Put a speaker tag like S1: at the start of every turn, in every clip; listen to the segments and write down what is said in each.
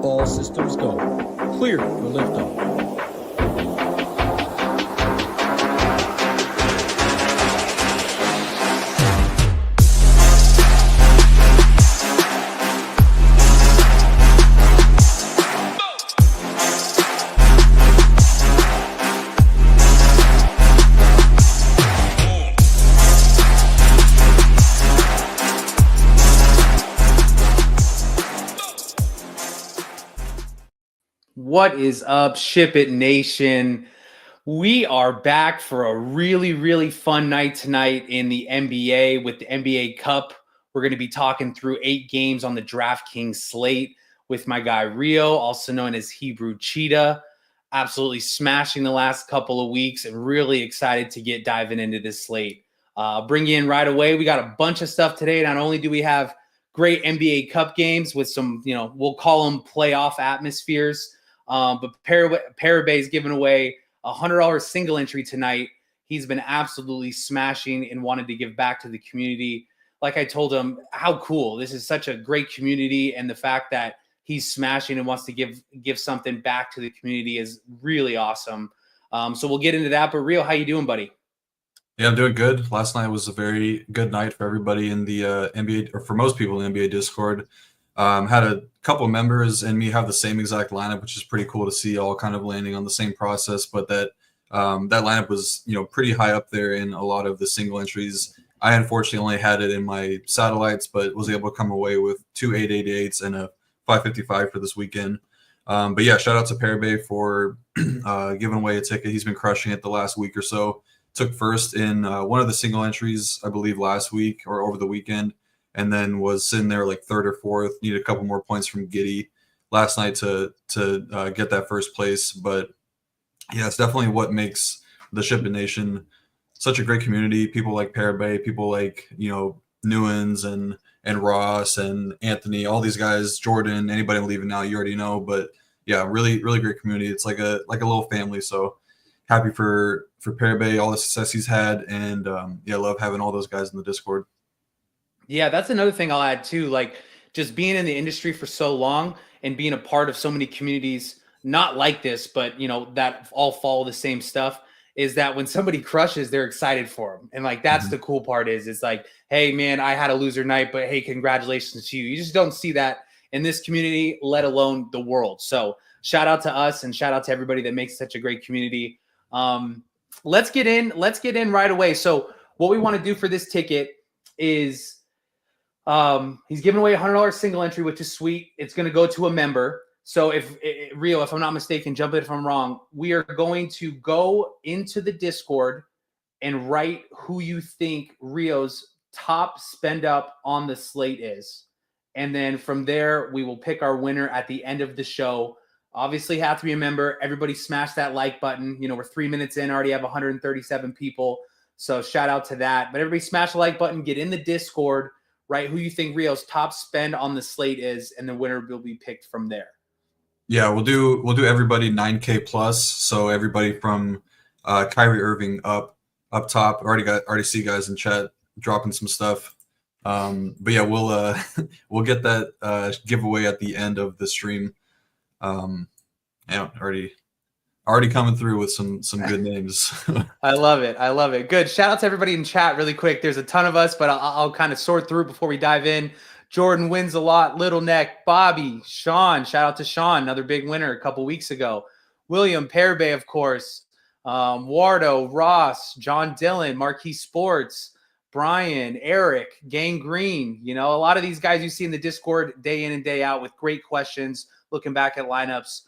S1: All systems go. Clear for liftoff.
S2: What is up, SHIPIT Nation? We are back for a really, really fun night tonight in the NBA with the NBA Cup. We're going to be talking through 8 games on the DraftKings slate with my guy Rio, also known as Hebrewcheetah. Absolutely smashing the last couple of weeks and really excited to get diving into this slate. Bring you in right away. We got a bunch of stuff today. Not only do we have great NBA Cup games with some, we'll call them playoff atmospheres. But Parabay is giving away a $100 single entry tonight. He's been absolutely smashing and wanted to give back to the community. Like I told him, how cool. This is such a great community. And the fact that he's smashing and wants to give something back to the community is really awesome. So we'll get into that. But Rio, how you doing, buddy?
S3: Yeah, I'm doing good. Last night was a very good night for everybody in the NBA, or for most people in the NBA Discord. Had a couple of members and me have the same exact lineup, which is pretty cool to see, all kind of landing on the same process. But that lineup was, pretty high up there in a lot of the single entries. I unfortunately only had it in my satellites, but was able to come away with 2 888s and a 555 for this weekend. But yeah, shout out to Parabay for giving away a ticket. He's been crushing it the last week or so. Took first in one of the single entries, I believe, last week or over the weekend. And then was sitting there like third or fourth, needed a couple more points from Giddy last night to get that first place. But yeah, it's definitely what makes the SHIPIT Nation such a great community. People like Parabay, people like, Newens and Ross and Anthony, all these guys, Jordan, anybody leaving now, you already know. But yeah, really, really great community. It's like a little family. So happy for Parabay, all the success he's had. And love having all those guys in the Discord.
S2: Yeah, that's another thing I'll add too. Like just being in the industry for so long and being a part of so many communities, not like this, but that all follow the same stuff, is that when somebody crushes, they're excited for them. And like, that's the cool part is it's like, hey man, I had a loser night, but hey, congratulations to you. You just don't see that in this community, let alone the world. So shout out to us and shout out to everybody that makes such a great community. Let's get in right away. So what we want to do for this ticket is, he's giving away a $100 single entry, which is sweet. It's going to go to a member. So Rio, if I'm not mistaken, jump in if I'm wrong, we are going to go into the Discord and write who you think Rio's top spend up on the slate is. And then from there, we will pick our winner at the end of the show. Obviously have to be a member. Everybody smash that like button. We're 3 minutes in, already have 137 people. So shout out to that. But everybody smash the like button, get in the Discord, right? Who you think Rio's top spend on the slate is, and the winner will be picked from there.
S3: Yeah, we'll do everybody 9K plus. So everybody from Kyrie Irving up top. Already see guys in chat dropping some stuff. But yeah, we'll get that giveaway at the end of the stream. Already coming through with some good names.
S2: I love it. Good. Shout out to everybody in chat really quick. There's a ton of us, but I'll kind of sort through before we dive in. Jordan wins a lot. Little Neck, Bobby, Sean. Shout out to Sean, another big winner a couple weeks ago. William, Parabay, of course. Wardo, Ross, John Dillon, Marquee Sports, Brian, Eric, Gang Green. A lot of these guys you see in the Discord day in and day out with great questions, looking back at lineups.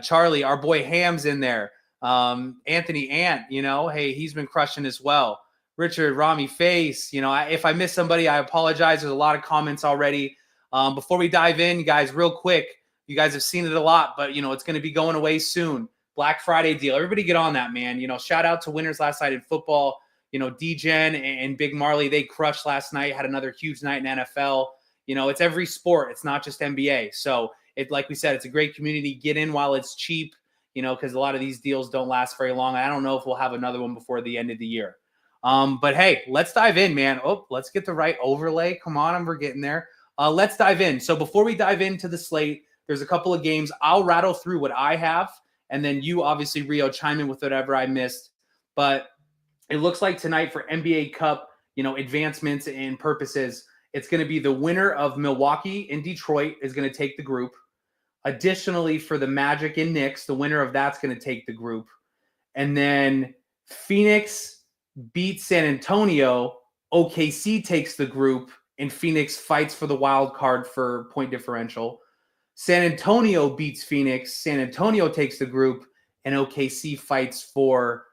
S2: Charlie, our boy Ham's in there. Anthony Ant, hey, he's been crushing as well. Richard, Rami Face, if I miss somebody, I apologize. There's a lot of comments already. Before we dive in, guys, real quick, you guys have seen it a lot, but it's going to be going away soon. Black Friday deal. Everybody get on that, man. Shout out to winners last night in football. D-Gen and Big Marley, they crushed last night, had another huge night in NFL. It's every sport. It's not just NBA. So like we said, it's a great community. Get in while it's cheap, because a lot of these deals don't last very long. I don't know if we'll have another one before the end of the year. But hey, let's dive in, man. Let's get the right overlay. Come on, we're getting there. Let's dive in. So before we dive into the slate, There's a couple of games. I'll rattle through what I have, and then you, obviously, Rio, chime in with whatever I missed. But it looks like tonight for NBA Cup, advancements and purposes, it's going to be the winner of Milwaukee and Detroit is going to take the group. Additionally, for the Magic and Knicks, the winner of that's going to take the group. And then Phoenix beats San Antonio. OKC takes the group, and Phoenix fights for the wild card for point differential. San Antonio beats Phoenix. San Antonio takes the group, and OKC fights for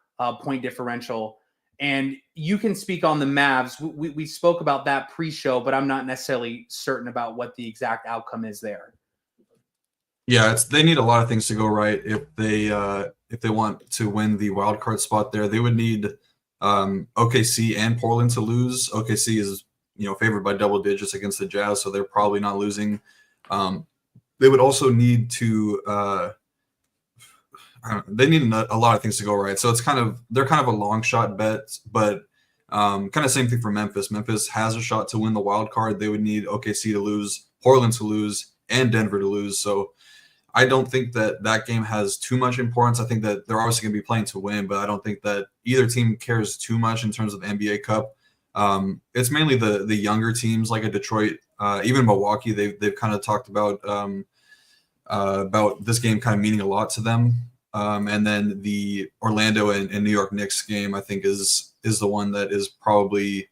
S2: point differential. And you can speak on the Mavs. We spoke about that pre-show, but I'm not necessarily certain about what the exact outcome is there.
S3: Yeah, they need a lot of things to go right if they want to win the wild card spot there. They would need OKC and Portland to lose. OKC is favored by double digits against the Jazz, so they're probably not losing. They would also need to they need a lot of things to go right. So they're kind of a long shot bet, but kind of same thing for Memphis. Memphis has a shot to win the wild card. They would need OKC to lose, Portland to lose, and Denver to lose. So I don't think that game has too much importance. I think that they're obviously going to be playing to win, but I don't think that either team cares too much in terms of the NBA Cup. It's mainly the younger teams like a Detroit, even Milwaukee. They've kind of talked about this game kind of meaning a lot to them. And then the Orlando and New York Knicks game, I think, is the one that is probably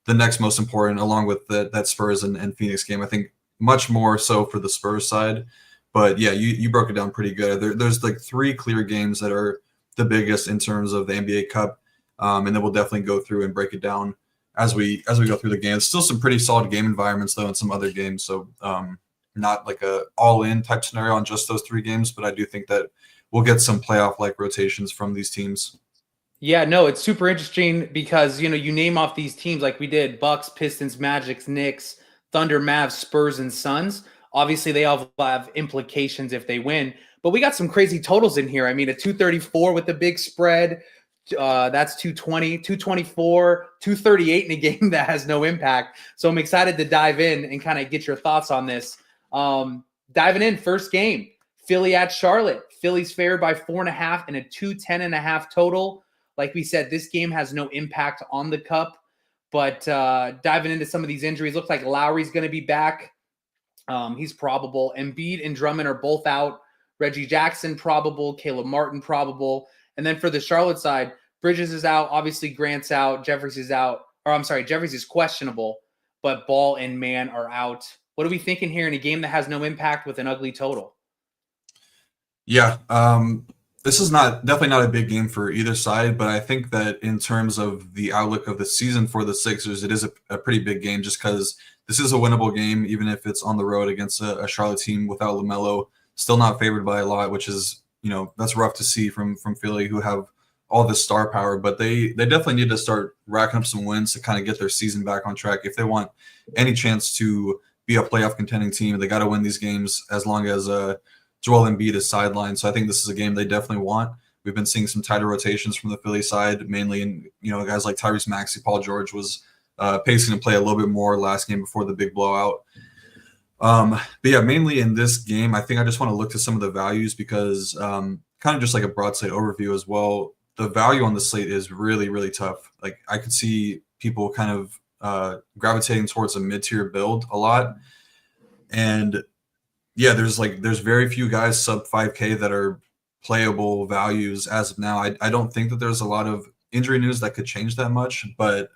S3: the next most important, along with that Spurs and Phoenix game. I think much more so for the Spurs side. But yeah, you broke it down pretty good. There's like 3 clear games that are the biggest in terms of the NBA Cup, and then we'll definitely go through and break it down as we go through the games. Still some pretty solid game environments though in some other games, so not like a all-in type scenario on just those 3 games, but I do think that we'll get some playoff-like rotations from these teams.
S2: Yeah, no, it's super interesting because you name off these teams like we did: Bucks, Pistons, Magic, Knicks, Thunder, Mavs, Spurs, and Suns. Obviously, they all have implications if they win, but we got some crazy totals in here. I mean, a 234 with the big spread, that's 220, 224, 238 in a game that has no impact. So I'm excited to dive in and kind of get your thoughts on this. Diving in, first game, Philly at Charlotte. Philly's favored by 4.5 and a 210.5 total. Like we said, this game has no impact on the cup, but diving into some of these injuries, looks like Lowry's going to be back. He's probable. Embiid and Drummond are both out. Reggie Jackson probable. Caleb Martin probable. And then for the Charlotte side, Bridges is out. Obviously, Grant's out. Jeffries is out. Or I'm sorry, Jeffries is questionable, but Ball and Mann are out. What are we thinking here in a game that has no impact with an ugly total?
S3: Yeah, this is definitely not a big game for either side, but I think that in terms of the outlook of the season for the Sixers, it is a pretty big game just because this is a winnable game, even if it's on the road against a Charlotte team without LaMelo. Still not favored by a lot, which is, that's rough to see from Philly, who have all this star power. But they definitely need to start racking up some wins to kind of get their season back on track. If they want any chance to be a playoff contending team, they got to win these games as long as Joel Embiid is sidelined. So I think this is a game they definitely want. We've been seeing some tighter rotations from the Philly side, mainly in guys like Tyrese Maxey. Paul George was pacing to play a little bit more last game before the big blowout. But yeah, mainly in this game, I think I just want to look to some of the values because kind of just like a broad slate overview as well. The value on the slate is really, really tough. Like I could see people kind of gravitating towards a mid-tier build a lot. And yeah, there's very few guys sub 5K that are playable values as of now. I don't think that there's a lot of injury news that could change that much, but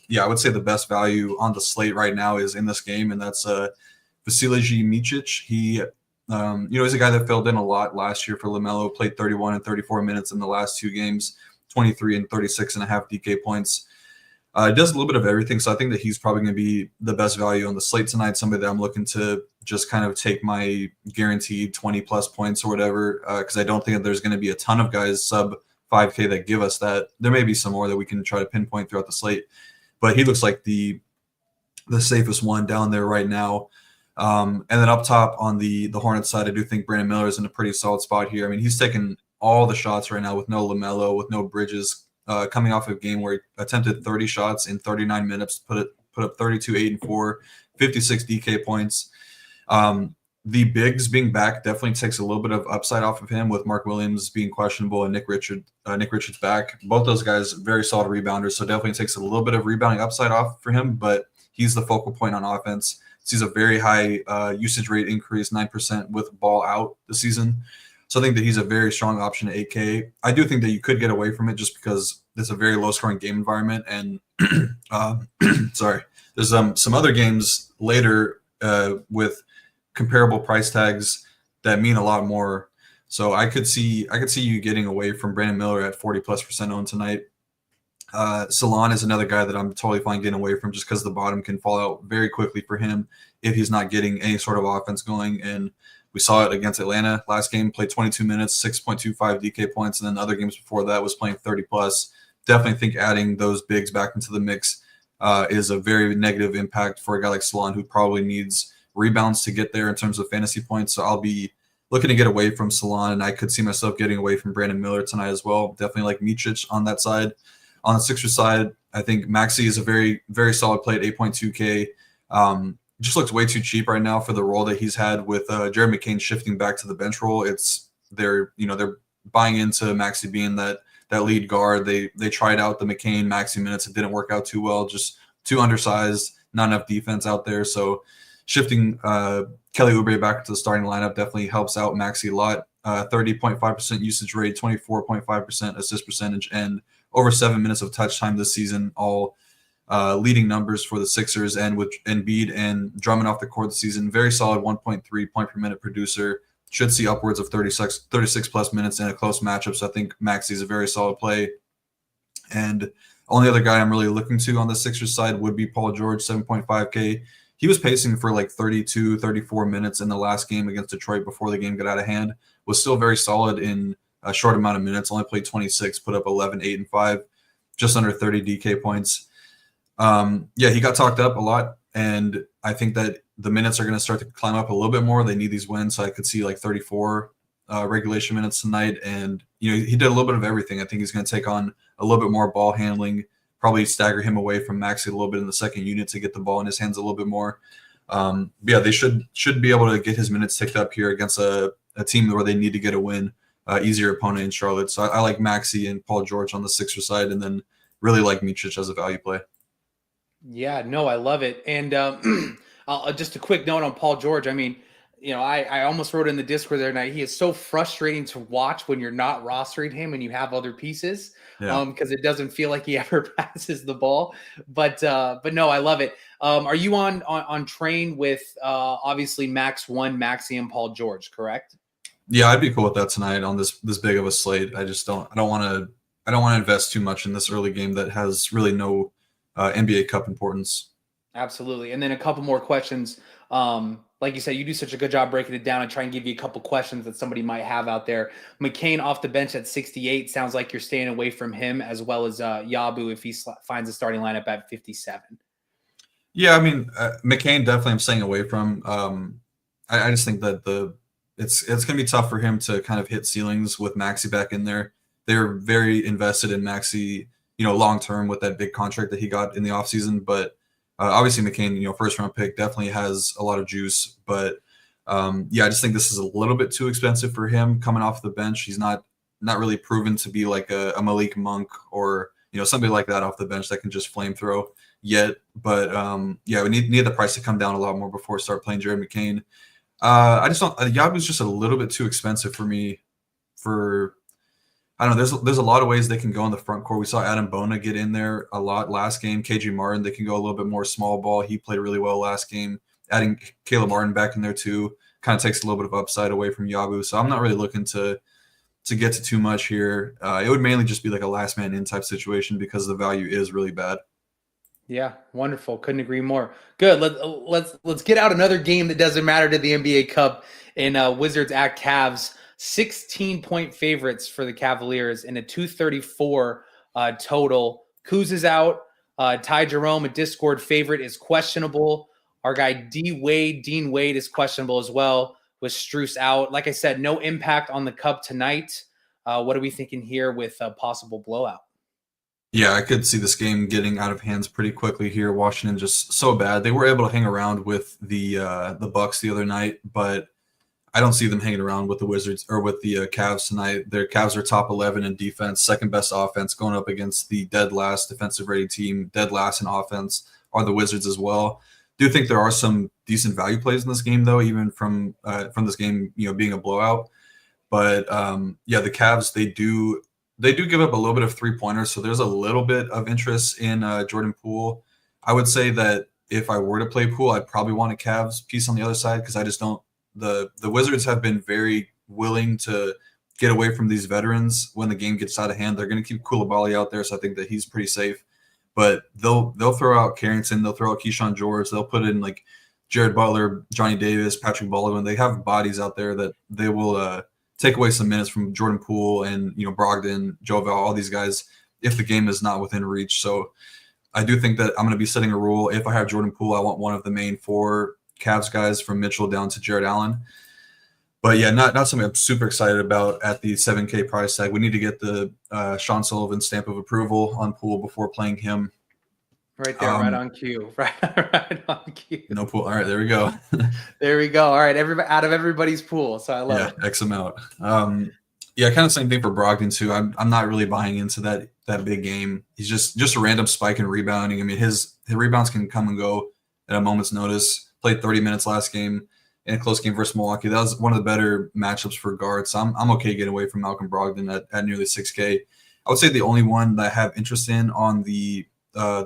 S3: yeah, I would say the best value on the slate right now is in this game, and that's Vasilije Micic. He, he's a guy that filled in a lot last year for LaMelo, played 31 and 34 minutes in the last 2 games, 23 and 36.5 DK points. Does a little bit of everything, so I think that he's probably going to be the best value on the slate tonight, somebody that I'm looking to just kind of take my guaranteed 20-plus points or whatever, because I don't think that there's going to be a ton of guys sub 5K that give us that. There may be some more that we can try to pinpoint throughout the slate, but he looks like the safest one down there right now. And then up top on the Hornets side, I do think Brandon Miller is in a pretty solid spot here. I mean, he's taking all the shots right now with no LaMelo, with no Bridges, coming off a game where he attempted 30 shots in 39 minutes, put up 32, 8, and 4, 56 DK points. the bigs being back definitely takes a little bit of upside off of him, with Mark Williams being questionable and Nick Richards back. Both those guys very solid rebounders, so definitely takes a little bit of rebounding upside off for him. But he's the focal point on offense. Sees a very high usage rate increase, 9% with ball out this season. So I think that he's a very strong option at 8K. I do think that you could get away from it just because it's a very low-scoring game environment. And sorry, there's some other games later with comparable price tags that mean a lot more. So I could see you getting away from Brandon Miller at 40+% owned tonight. Salon is another guy that I'm totally fine getting away from just because the bottom can fall out very quickly for him if he's not getting any sort of offense going. And we saw it against Atlanta last game, played 22 minutes, 6.25 DK points, and then other games before that was playing 30+. Definitely think adding those bigs back into the mix is a very negative impact for a guy like Salon, who probably needs rebounds to get there in terms of fantasy points. So I'll be looking to get away from Salon, and I could see myself getting away from Brandon Miller tonight as well. Definitely like Micic on that side. On the Sixers side, I think Maxey is a very, very solid play at 8.2K. Just looks way too cheap right now for the role that he's had with Jared McCain shifting back to the bench role. They're buying into Maxey being that lead guard. They tried out the McCain Maxey minutes. It didn't work out too well. Just too undersized, not enough defense out there. So shifting Kelly Oubre back to the starting lineup definitely helps out Maxey a lot. 30.5% usage rate, 24.5% assist percentage, and over 7 minutes of touch time this season, all leading numbers for the Sixers. And with Embiid and Drummond off the court this season, very solid 1.3 point per minute producer. Should see upwards of 36 plus minutes in a close matchup. So I think Maxey is a very solid play. And only other guy I'm really looking to on the Sixers side would be Paul George, 7.5K. He was pacing for like 32, 34 minutes in the last game against Detroit before the game got out of hand. Was still very solid in a short amount of minutes. Only played 26, put up 11, 8, and 5, just under 30 DK points. He got talked up a lot, and I think that the minutes are going to start to climb up a little bit more. They need these wins, so I could see like 34 regulation minutes tonight. And he did a little bit of everything. I think he's going to take on a little bit more ball handling, probably stagger him away from Maxey a little bit in the second unit to get the ball in his hands a little bit more. They should be able to get his minutes ticked up here against a team where they need to get a win, easier opponent in Charlotte. So I like Maxey and Paul George on the Sixers side, and then really like Micic as a value play.
S2: Yeah, no, I love it. And just a quick note on Paul George. I mean, I almost wrote in the Discord there tonight. He is so frustrating to watch when you're not rostering him and you have other pieces, because it doesn't feel like he ever passes the ball. But no, I love it. Are you on train with obviously Max 1, Maxey, and Paul George, correct?
S3: Yeah, I'd be cool with that tonight on this big of a slate. I don't want to invest too much in this early game that has really no NBA Cup importance.
S2: Absolutely. And then a couple more questions. Like you said, you do such a good job breaking it down and try and give you a couple questions that somebody might have out there. McCain off the bench at 68. Sounds like you're staying away from him, as well as Yabu if he finds a starting lineup at 57. Yeah, I mean,
S3: McCain definitely I'm staying away from. I just think that it's going to be tough for him to kind of hit ceilings with Maxey back in there. They're very invested in Maxey, long term with that big contract that he got in the offseason. But obviously McCain, first round pick, definitely has a lot of juice. But I just think this is a little bit too expensive for him coming off the bench. He's not really proven to be like a Malik Monk or somebody like that off the bench that can just flame throw yet. But we need the price to come down a lot more before we start playing Jared McCain. I just don't. Yabu's just a little bit too expensive for me. I don't know. There's a lot of ways they can go in the front court. We saw Adam Bona get in there a lot last game. KJ Martin, they can go a little bit more small ball. He played really well last game. Adding Caleb Martin back in there too kind of takes a little bit of upside away from Yabu. So I'm not really looking to get to too much here. It would mainly just be like a last man in type situation because the value is really bad.
S2: Yeah, wonderful. Couldn't agree more. Good. Let's get out another game that doesn't matter to the NBA Cup in Wizards at Cavs. 16-point favorites for the Cavaliers and a 234 total. Kuz is out. Ty Jerome, a Discord favorite, is questionable. Our guy Dean Wade is questionable as well, with Strus out. Like I said, no impact on the Cup tonight. What are we thinking here with a possible blowout?
S3: Yeah, I could see this game getting out of hands pretty quickly here. Washington just so bad. They were able to hang around with the Bucks the other night, but I don't see them hanging around with the Wizards or with the Cavs tonight. Their Cavs are top 11 in defense, second best offense, going up against the dead last defensive rating team, dead last in offense are the Wizards as well. Do think there are some decent value plays in this game, though, even from this game, being a blowout. But the Cavs, they do give up a little bit of 3-pointers, so there's a little bit of interest in Jordan Poole. I would say that if I were to play Poole, I'd probably want a Cavs piece on the other side because I just don't. The Wizards have been very willing to get away from these veterans when the game gets out of hand. They're going to keep Koulibaly out there, so I think that he's pretty safe. But they'll throw out Carrington, they'll throw out Keyshawn George, they'll put in like Jared Butler, Johnny Davis, Patrick Baldwin. They have bodies out there that they will take away some minutes from Jordan Poole and Brogdon, Jovel, all these guys if the game is not within reach. So I do think that I'm going to be setting a rule. If I have Jordan Poole, I want one of the main 4 Cavs guys from Mitchell down to Jared Allen. But yeah, not something I'm super excited about at the 7K price tag. We need to get the Sean Sullivan stamp of approval on Poole before playing him.
S2: Right there, right on cue. Right on cue.
S3: No Poole. All right, there we go.
S2: There we go. All right, out of everybody's pool. So I love it.
S3: X amount. Kind of same thing for Brogdon too. I'm not really buying into that big game. He's just a random spike in rebounding. I mean, his rebounds can come and go at a moment's notice. Played 30 minutes last game in a close game versus Milwaukee. That was one of the better matchups for guards. So I'm okay getting away from Malcolm Brogdon at nearly 6K. I would say the only one that I have interest in on the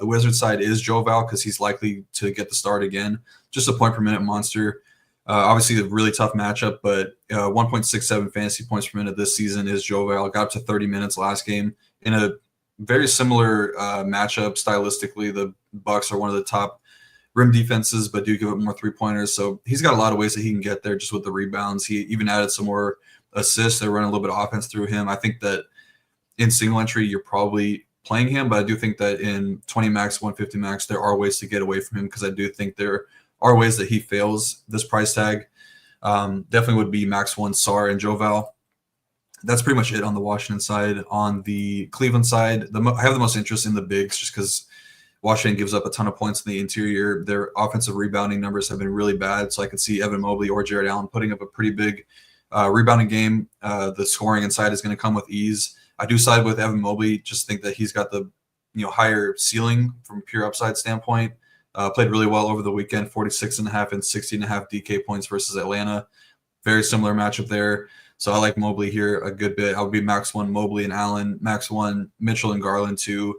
S3: Wizards side is Jovel because he's likely to get the start again. Just a point per minute monster. Obviously, a really tough matchup, but 1.67 fantasy points per minute this season is Jovel. Got up to 30 minutes last game in a very similar matchup stylistically. The Bucks are one of the top rim defenses, but do give up more 3-pointers. So he's got a lot of ways that he can get there just with the rebounds. He even added some more assists. They're running a little bit of offense through him. I think that in single entry, you're probably playing him, but I do think that in 20 max, 150 max, there are ways to get away from him because I do think there are ways that he fails this price tag. Definitely would be max 1 Sar and Jovel. That's pretty much it on the Washington side. On the Cleveland side, I have the most interest in the bigs just because Washington gives up a ton of points in the interior. Their offensive rebounding numbers have been really bad, so I could see Evan Mobley or Jared Allen putting up a pretty big rebounding game. The scoring inside is going to come with ease. I do side with Evan Mobley. Just think that he's got the higher ceiling from a pure upside standpoint. Played really well over the weekend, 46.5 and 60.5 DK points versus Atlanta. Very similar matchup there. So I like Mobley here a good bit. I would be max 1 Mobley and Allen, max 1 Mitchell and Garland too.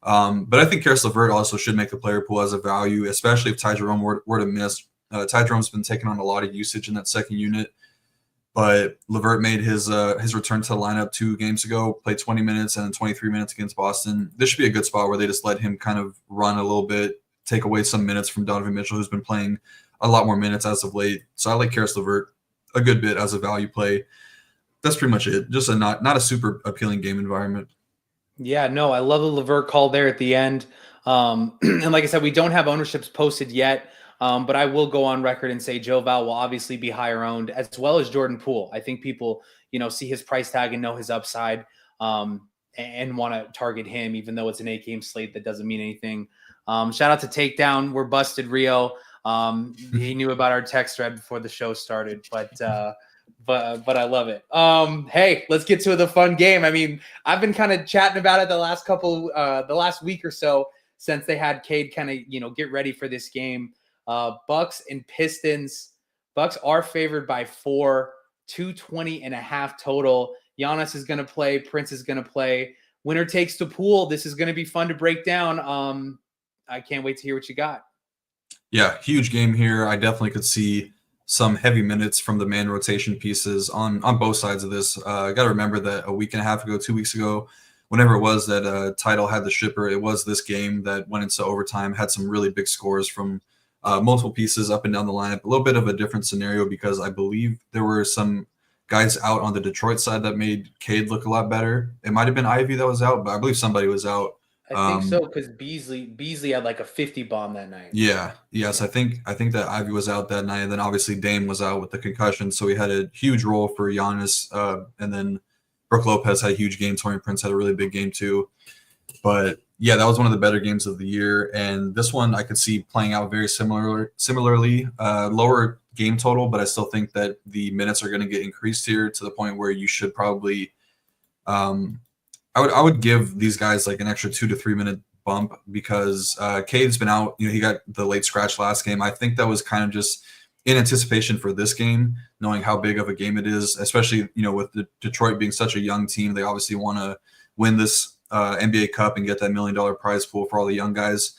S3: But I think Karis LeVert also should make the player pool as a value, especially if Ty Jerome were to miss. Ty Jerome's been taking on a lot of usage in that second unit. But LeVert made his return to the lineup 2 games ago, played 20 minutes and then 23 minutes against Boston. This should be a good spot where they just let him kind of run a little bit, take away some minutes from Donovan Mitchell, who's been playing a lot more minutes as of late. So I like Karis LeVert a good bit as a value play. That's pretty much it. Just not a super appealing game environment.
S2: Yeah, no, I love the LeVert call there at the end. And like I said, we don't have ownerships posted yet. But I will go on record and say Jovel will obviously be higher owned as well as Jordan Poole. I think people, see his price tag and know his upside and want to target him, even though it's an 8-game slate that doesn't mean anything. Shout out to Takedown. We're busted, Rio. He knew about our text thread before the show started, but I love it. Hey, let's get to the fun game. I mean, I've been kind of chatting about it the last week or so since they had Cade kind of, get ready for this game. Bucks and Pistons. Bucks are favored by 4, 220.5 total. Giannis is going to play. Prince is going to play. Winner takes the pool. This is going to be fun to break down. I can't wait to hear what you got.
S3: Yeah, huge game here. I definitely could see some heavy minutes from the man rotation pieces on both sides of this. I got to remember that a week and a half ago, 2 weeks ago, whenever it was that Title had the shipper, it was this game that went into overtime, had some really big scores from multiple pieces up and down the lineup. A little bit of a different scenario because I believe there were some guys out on the Detroit side that made Cade look a lot better. It might have been Ivy that was out, but I believe somebody was out.
S2: I think so because Beasley had like a 50 bomb that night.
S3: Yeah. Yes, I think that Ivy was out that night, and then obviously Dame was out with the concussion, so we had a huge role for Giannis, and then Brook Lopez had a huge game. Taurean Prince had a really big game too. But yeah, that was one of the better games of the year, and this one I could see playing out very similarly. Lower game total, but I still think that the minutes are going to get increased here to the point where you should probably I would give these guys like an extra 2 to 3 minute bump because Cade's been out. He got the late scratch last game. I think that was kind of just in anticipation for this game, knowing how big of a game it is, especially with the Detroit being such a young team. They obviously want to win this NBA Cup and get that $1 million prize pool for all the young guys.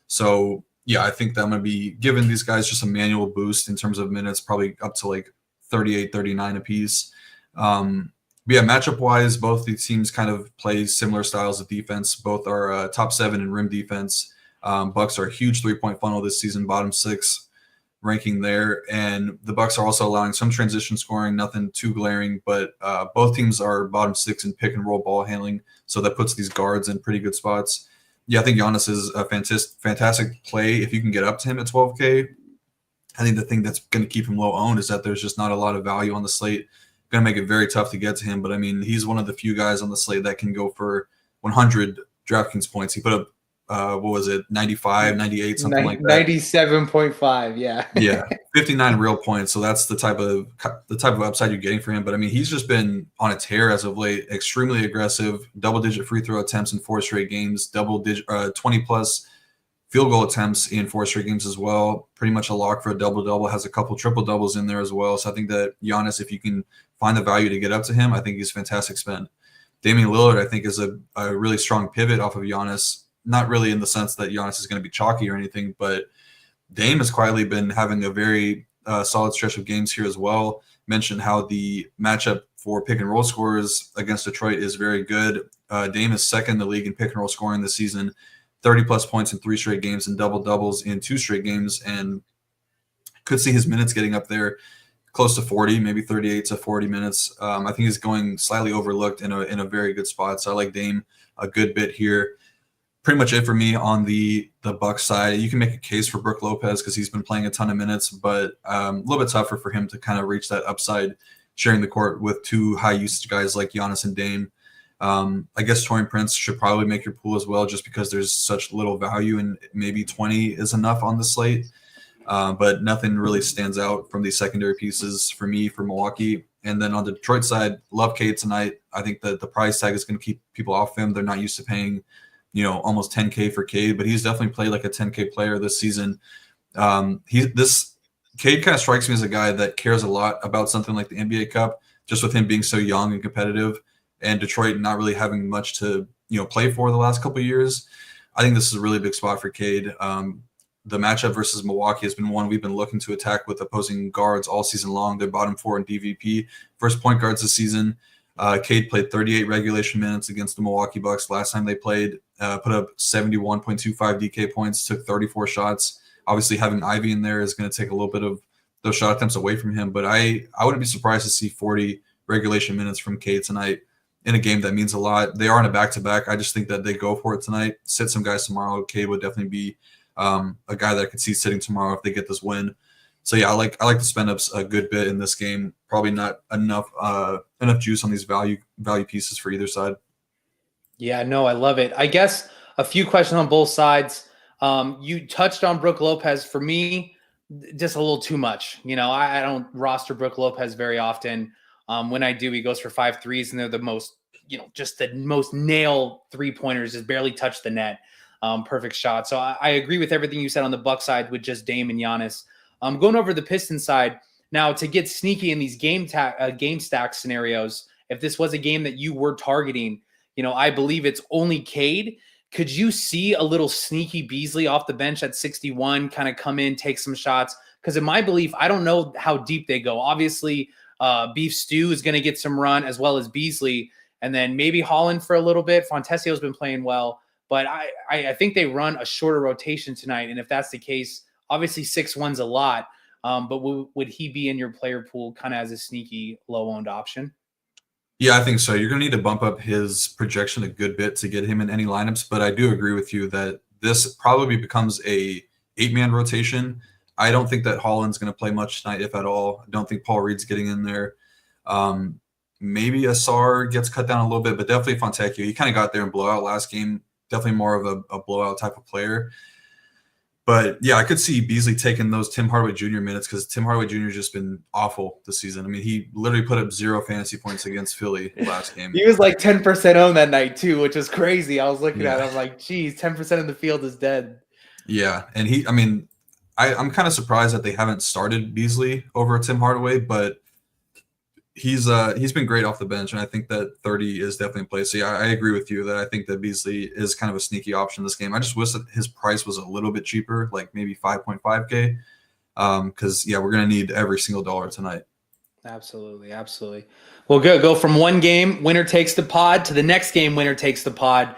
S3: So yeah, I think that I'm going to be giving these guys just a manual boost in terms of minutes, probably up to like 38, 39 apiece. But yeah, matchup-wise, both these teams kind of play similar styles of defense. Both are top 7 in rim defense. Bucks are a huge three-point funnel this season, bottom 6 ranking there. And the Bucks are also allowing some transition scoring, nothing too glaring, but both teams are bottom 6 in pick-and-roll ball handling, so that puts these guards in pretty good spots. Yeah, I think Giannis is a fantastic play if you can get up to him at 12K. I think the thing that's going to keep him low owned is that there's just not a lot of value on the slate. Going to make it very tough to get to him, but I mean, he's one of the few guys on the slate that can go for 100 DraftKings points. He put up, what was it, 95, 98, something like that.
S2: 97.5, yeah.
S3: Yeah, 59 real points. So that's the type of upside you're getting for him. But I mean, he's just been on a tear as of late. Extremely aggressive, double-digit free throw attempts in 4 straight games, double-digit 20-plus field goal attempts in 4 straight games as well. Pretty much a lock for a double-double. Has a couple triple-doubles in there as well. So I think that Giannis, if you can find the value to get up to him, I think he's a fantastic spend. Damian Lillard, I think, is a really strong pivot off of Giannis. Not really in the sense that Giannis is going to be chalky or anything, but Dame has quietly been having a very solid stretch of games here as well. Mentioned how the matchup for pick-and-roll scorers against Detroit is very good. Dame is second in the league in pick-and-roll scoring this season. 30-plus points in 3 straight games and double-doubles in 2 straight games, and could see his minutes getting up there close to 40, maybe 38 to 40 minutes. I think he's going slightly overlooked in a very good spot, so I like Dame a good bit here. Pretty much it for me on the Bucks side. You can make a case for Brook Lopez because he's been playing a ton of minutes, but a little bit tougher for him to kind of reach that upside sharing the court with 2 high-usage guys like Giannis and Dame. I guess Taurean Prince should probably make your pool as well just because there's such little value, and maybe 20 is enough on the slate. But nothing really stands out from these secondary pieces for me for Milwaukee. And then on the Detroit side, love Cade tonight. I think that the price tag is going to keep people off him. They're not used to paying, almost 10K for Cade, but he's definitely played like a 10K player this season. Cade kind of strikes me as a guy that cares a lot about something like the NBA Cup, just with him being so young and competitive, and Detroit not really having much to play for the last couple of years. I think this is a really big spot for Cade. The matchup versus Milwaukee has been one we've been looking to attack with opposing guards all season long. They're bottom 4 in DVP. First point guards this season. Cade played 38 regulation minutes against the Milwaukee Bucks last time they played. Put up 71.25 DK points, took 34 shots. Obviously, having Ivy in there is going to take a little bit of those shot attempts away from him. But I wouldn't be surprised to see 40 regulation minutes from Cade tonight in a game that means a lot. They are in a back-to-back. I just think that they go for it tonight. Sit some guys tomorrow. Cade would definitely be a guy that I could see sitting tomorrow if they get this win. So yeah, I like to spend up a good bit in this game. Probably not enough juice on these value pieces for either side. Yeah,
S2: no, I love it. I guess a few questions on both sides. You touched on Brook Lopez. For me, just a little too much. I don't roster Brook Lopez very often. When I do, he goes for 5 threes, and they're the most, just the most nail 3-pointers, just barely touch the net. Perfect shot. So I agree with everything you said on the Buck side with just Dame and Giannis. Going over the Pistons side now, to get sneaky in these game stack scenarios. If this was a game that you were targeting, I believe it's only Cade. Could you see a little sneaky Beasley off the bench at 61 kind of come in, take some shots? Because in my belief, I don't know how deep they go. Obviously, Beef Stew is going to get some run as well as Beasley, and then maybe Holland for a little bit. Fontesio's been playing well, but I think they run a shorter rotation tonight. And if that's the case, obviously 6-1's a lot, but would he be in your player pool kind of as a sneaky low-owned option?
S3: Yeah, I think so. You're going to need to bump up his projection a good bit to get him in any lineups, but I do agree with you that this probably becomes a 8-man rotation. I don't think that Holland's going to play much tonight, if at all. I don't think Paul Reed's getting in there. Maybe Asar gets cut down a little bit, but definitely Fontecchio. He kind of got there in blowout last game. Definitely more of a blowout type of player. But yeah, I could see Beasley taking those Tim Hardaway Jr. minutes because Tim Hardaway Jr. has just been awful this season. I mean, he literally put up 0 fantasy points against Philly last game.
S2: He was like 10% owned that night too, which is crazy. I was looking at it, I'm like, geez, 10% of the field is dead.
S3: Yeah, and I'm kind of surprised that they haven't started Beasley over Tim Hardaway, but he's been great off the bench, and I think that 30 is definitely in place. So yeah, I agree with you that I think that Beasley is kind of a sneaky option this game. I just wish that his price was a little bit cheaper, like maybe 5.5K, because yeah, we're gonna need every single dollar tonight.
S2: Absolutely. Well, go from one game, winner takes the pod, to the next game, winner takes the pod.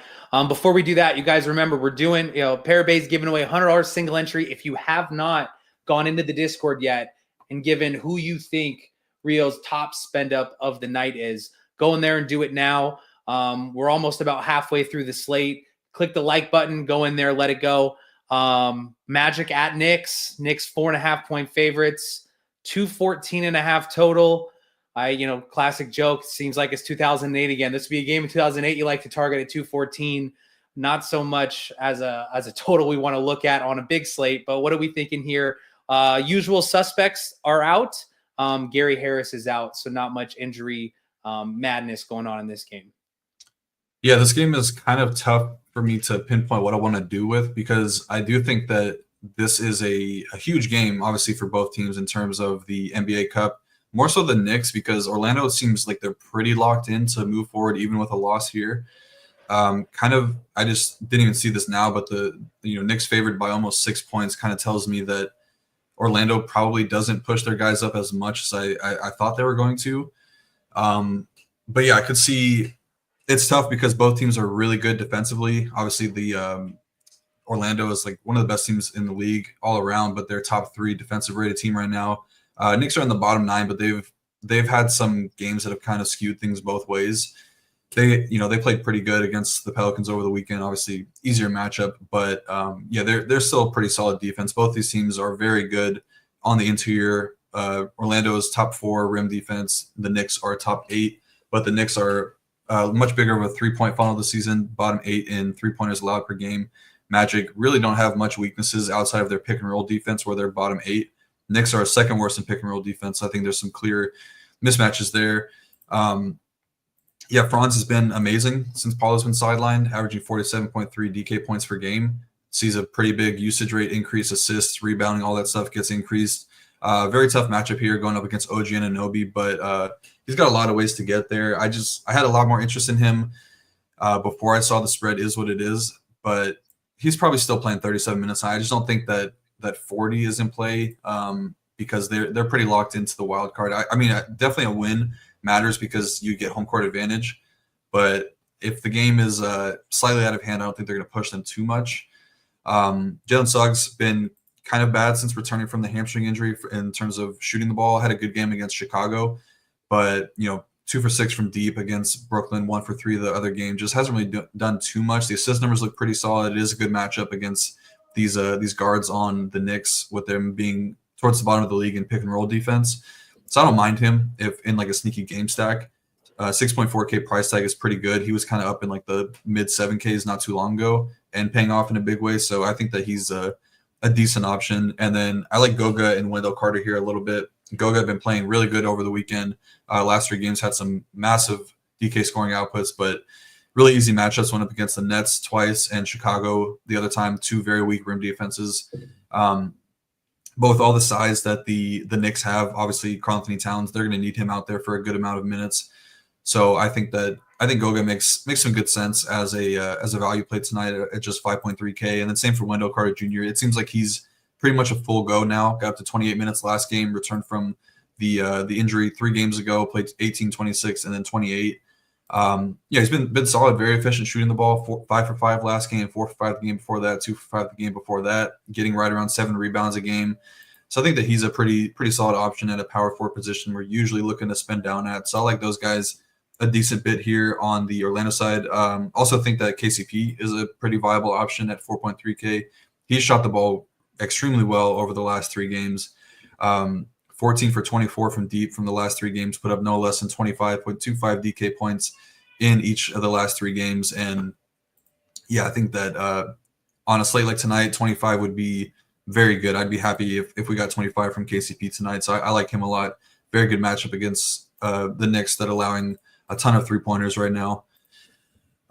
S2: Before we do that, you guys remember we're doing, Parabay's giving away $100 single entry. If you have not gone into the Discord yet and given who you think Rio's top spend up of the night is, go in there and do it now. We're almost about halfway through the slate. Click the like button, go in there, let it go. Magic at Knicks 4.5 point favorites, 214.5 total. Classic joke. Seems like it's 2008 again. This would be a game in 2008 you like to target at 214. Not so much as a total we want to look at on a big slate, but what are we thinking here? Usual suspects are out. Gary Harris is out, so not much injury madness going on in this game.
S3: Yeah, this game is kind of tough for me to pinpoint what I want to do with, because I do think that this is a huge game, obviously, for both teams in terms of the NBA Cup. More so the Knicks, because Orlando seems like they're pretty locked in to move forward even with a loss here. I just didn't even see this now, but the Knicks favored by almost 6 points kind of tells me that Orlando probably doesn't push their guys up as much as I thought they were going to. But yeah, I could see it's tough because both teams are really good defensively. Obviously, the Orlando is like one of the best teams in the league all around, but they're top 3 defensive rated team right now. Knicks are in the bottom 9, but they've had some games that have kind of skewed things both ways. They played pretty good against the Pelicans over the weekend. Obviously, easier matchup, but they're still a pretty solid defense. Both these teams are very good on the interior. Orlando is top 4 rim defense. The Knicks are top 8, but the Knicks are much bigger of a 3-point funnel this season. Bottom 8 in 3-pointers allowed per game. Magic really don't have much weaknesses outside of their pick and roll defense, where they're bottom 8. Knicks are second worst in pick and roll defense. I think there's some clear mismatches there. Franz has been amazing since Paulo's been sidelined, averaging 47.3 DK points per game. Sees a pretty big usage rate increase, assists, rebounding, all that stuff gets increased. Very tough matchup here going up against OG Anunoby, but he's got a lot of ways to get there. I had a lot more interest in him before I saw the spread is what it is, but he's probably still playing 37 minutes. I just don't think that 40 is in play because they're pretty locked into the wild card. I mean, definitely a win matters because you get home court advantage, but if the game is slightly out of hand, I don't think they're going to push them too much. Jalen Suggs been kind of bad since returning from the hamstring injury in terms of shooting the ball. Had a good game against Chicago, but 2 for 6 from deep against Brooklyn, 1 for 3 the other game. Just hasn't really done too much. The assist numbers look pretty solid. It is a good matchup against these guards on the Knicks, with them being towards the bottom of the league in pick and roll defense. So I don't mind him if in like a sneaky game stack. 6.4K price tag is pretty good. He was kind of up in like the mid 7Ks not too long ago and paying off in a big way. So I think that he's a decent option. And then I like Goga and Wendell Carter here a little bit. Goga have been playing really good over the weekend. Last 3 games had some massive DK scoring outputs, but really easy matchups. Went up against the Nets twice and Chicago the other time, 2 very weak rim defenses. Both all the size that the Knicks have. Obviously, Karl-Anthony Towns, they're going to need him out there for a good amount of minutes. So I think Goga makes some good sense as a value play tonight at just 5.3K. And then same for Wendell Carter Jr. It seems like he's pretty much a full go now. Got up to 28 minutes last game, returned from the injury 3 games ago, played 18, 26, and then 28. He's been solid, very efficient shooting the ball. 5 for 5 last game, 4 for 5 the game before that, 2 for 5 the game before that, getting right around 7 rebounds a game. So I think that he's a pretty solid option at a power forward position we're usually looking to spend down at. So I like those guys a decent bit here on the Orlando side. Also think that KCP is a pretty viable option at 4.3K. He's shot the ball extremely well over the last 3 games. 14 for 24 from deep from the last 3 games, put up no less than 25.25 DK points in each of the last 3 games. And yeah, I think that on a slate like tonight, 25 would be very good. I'd be happy if we got 25 from KCP tonight. So I like him a lot. Very good matchup against the Knicks that allowing a ton of 3-pointers right now.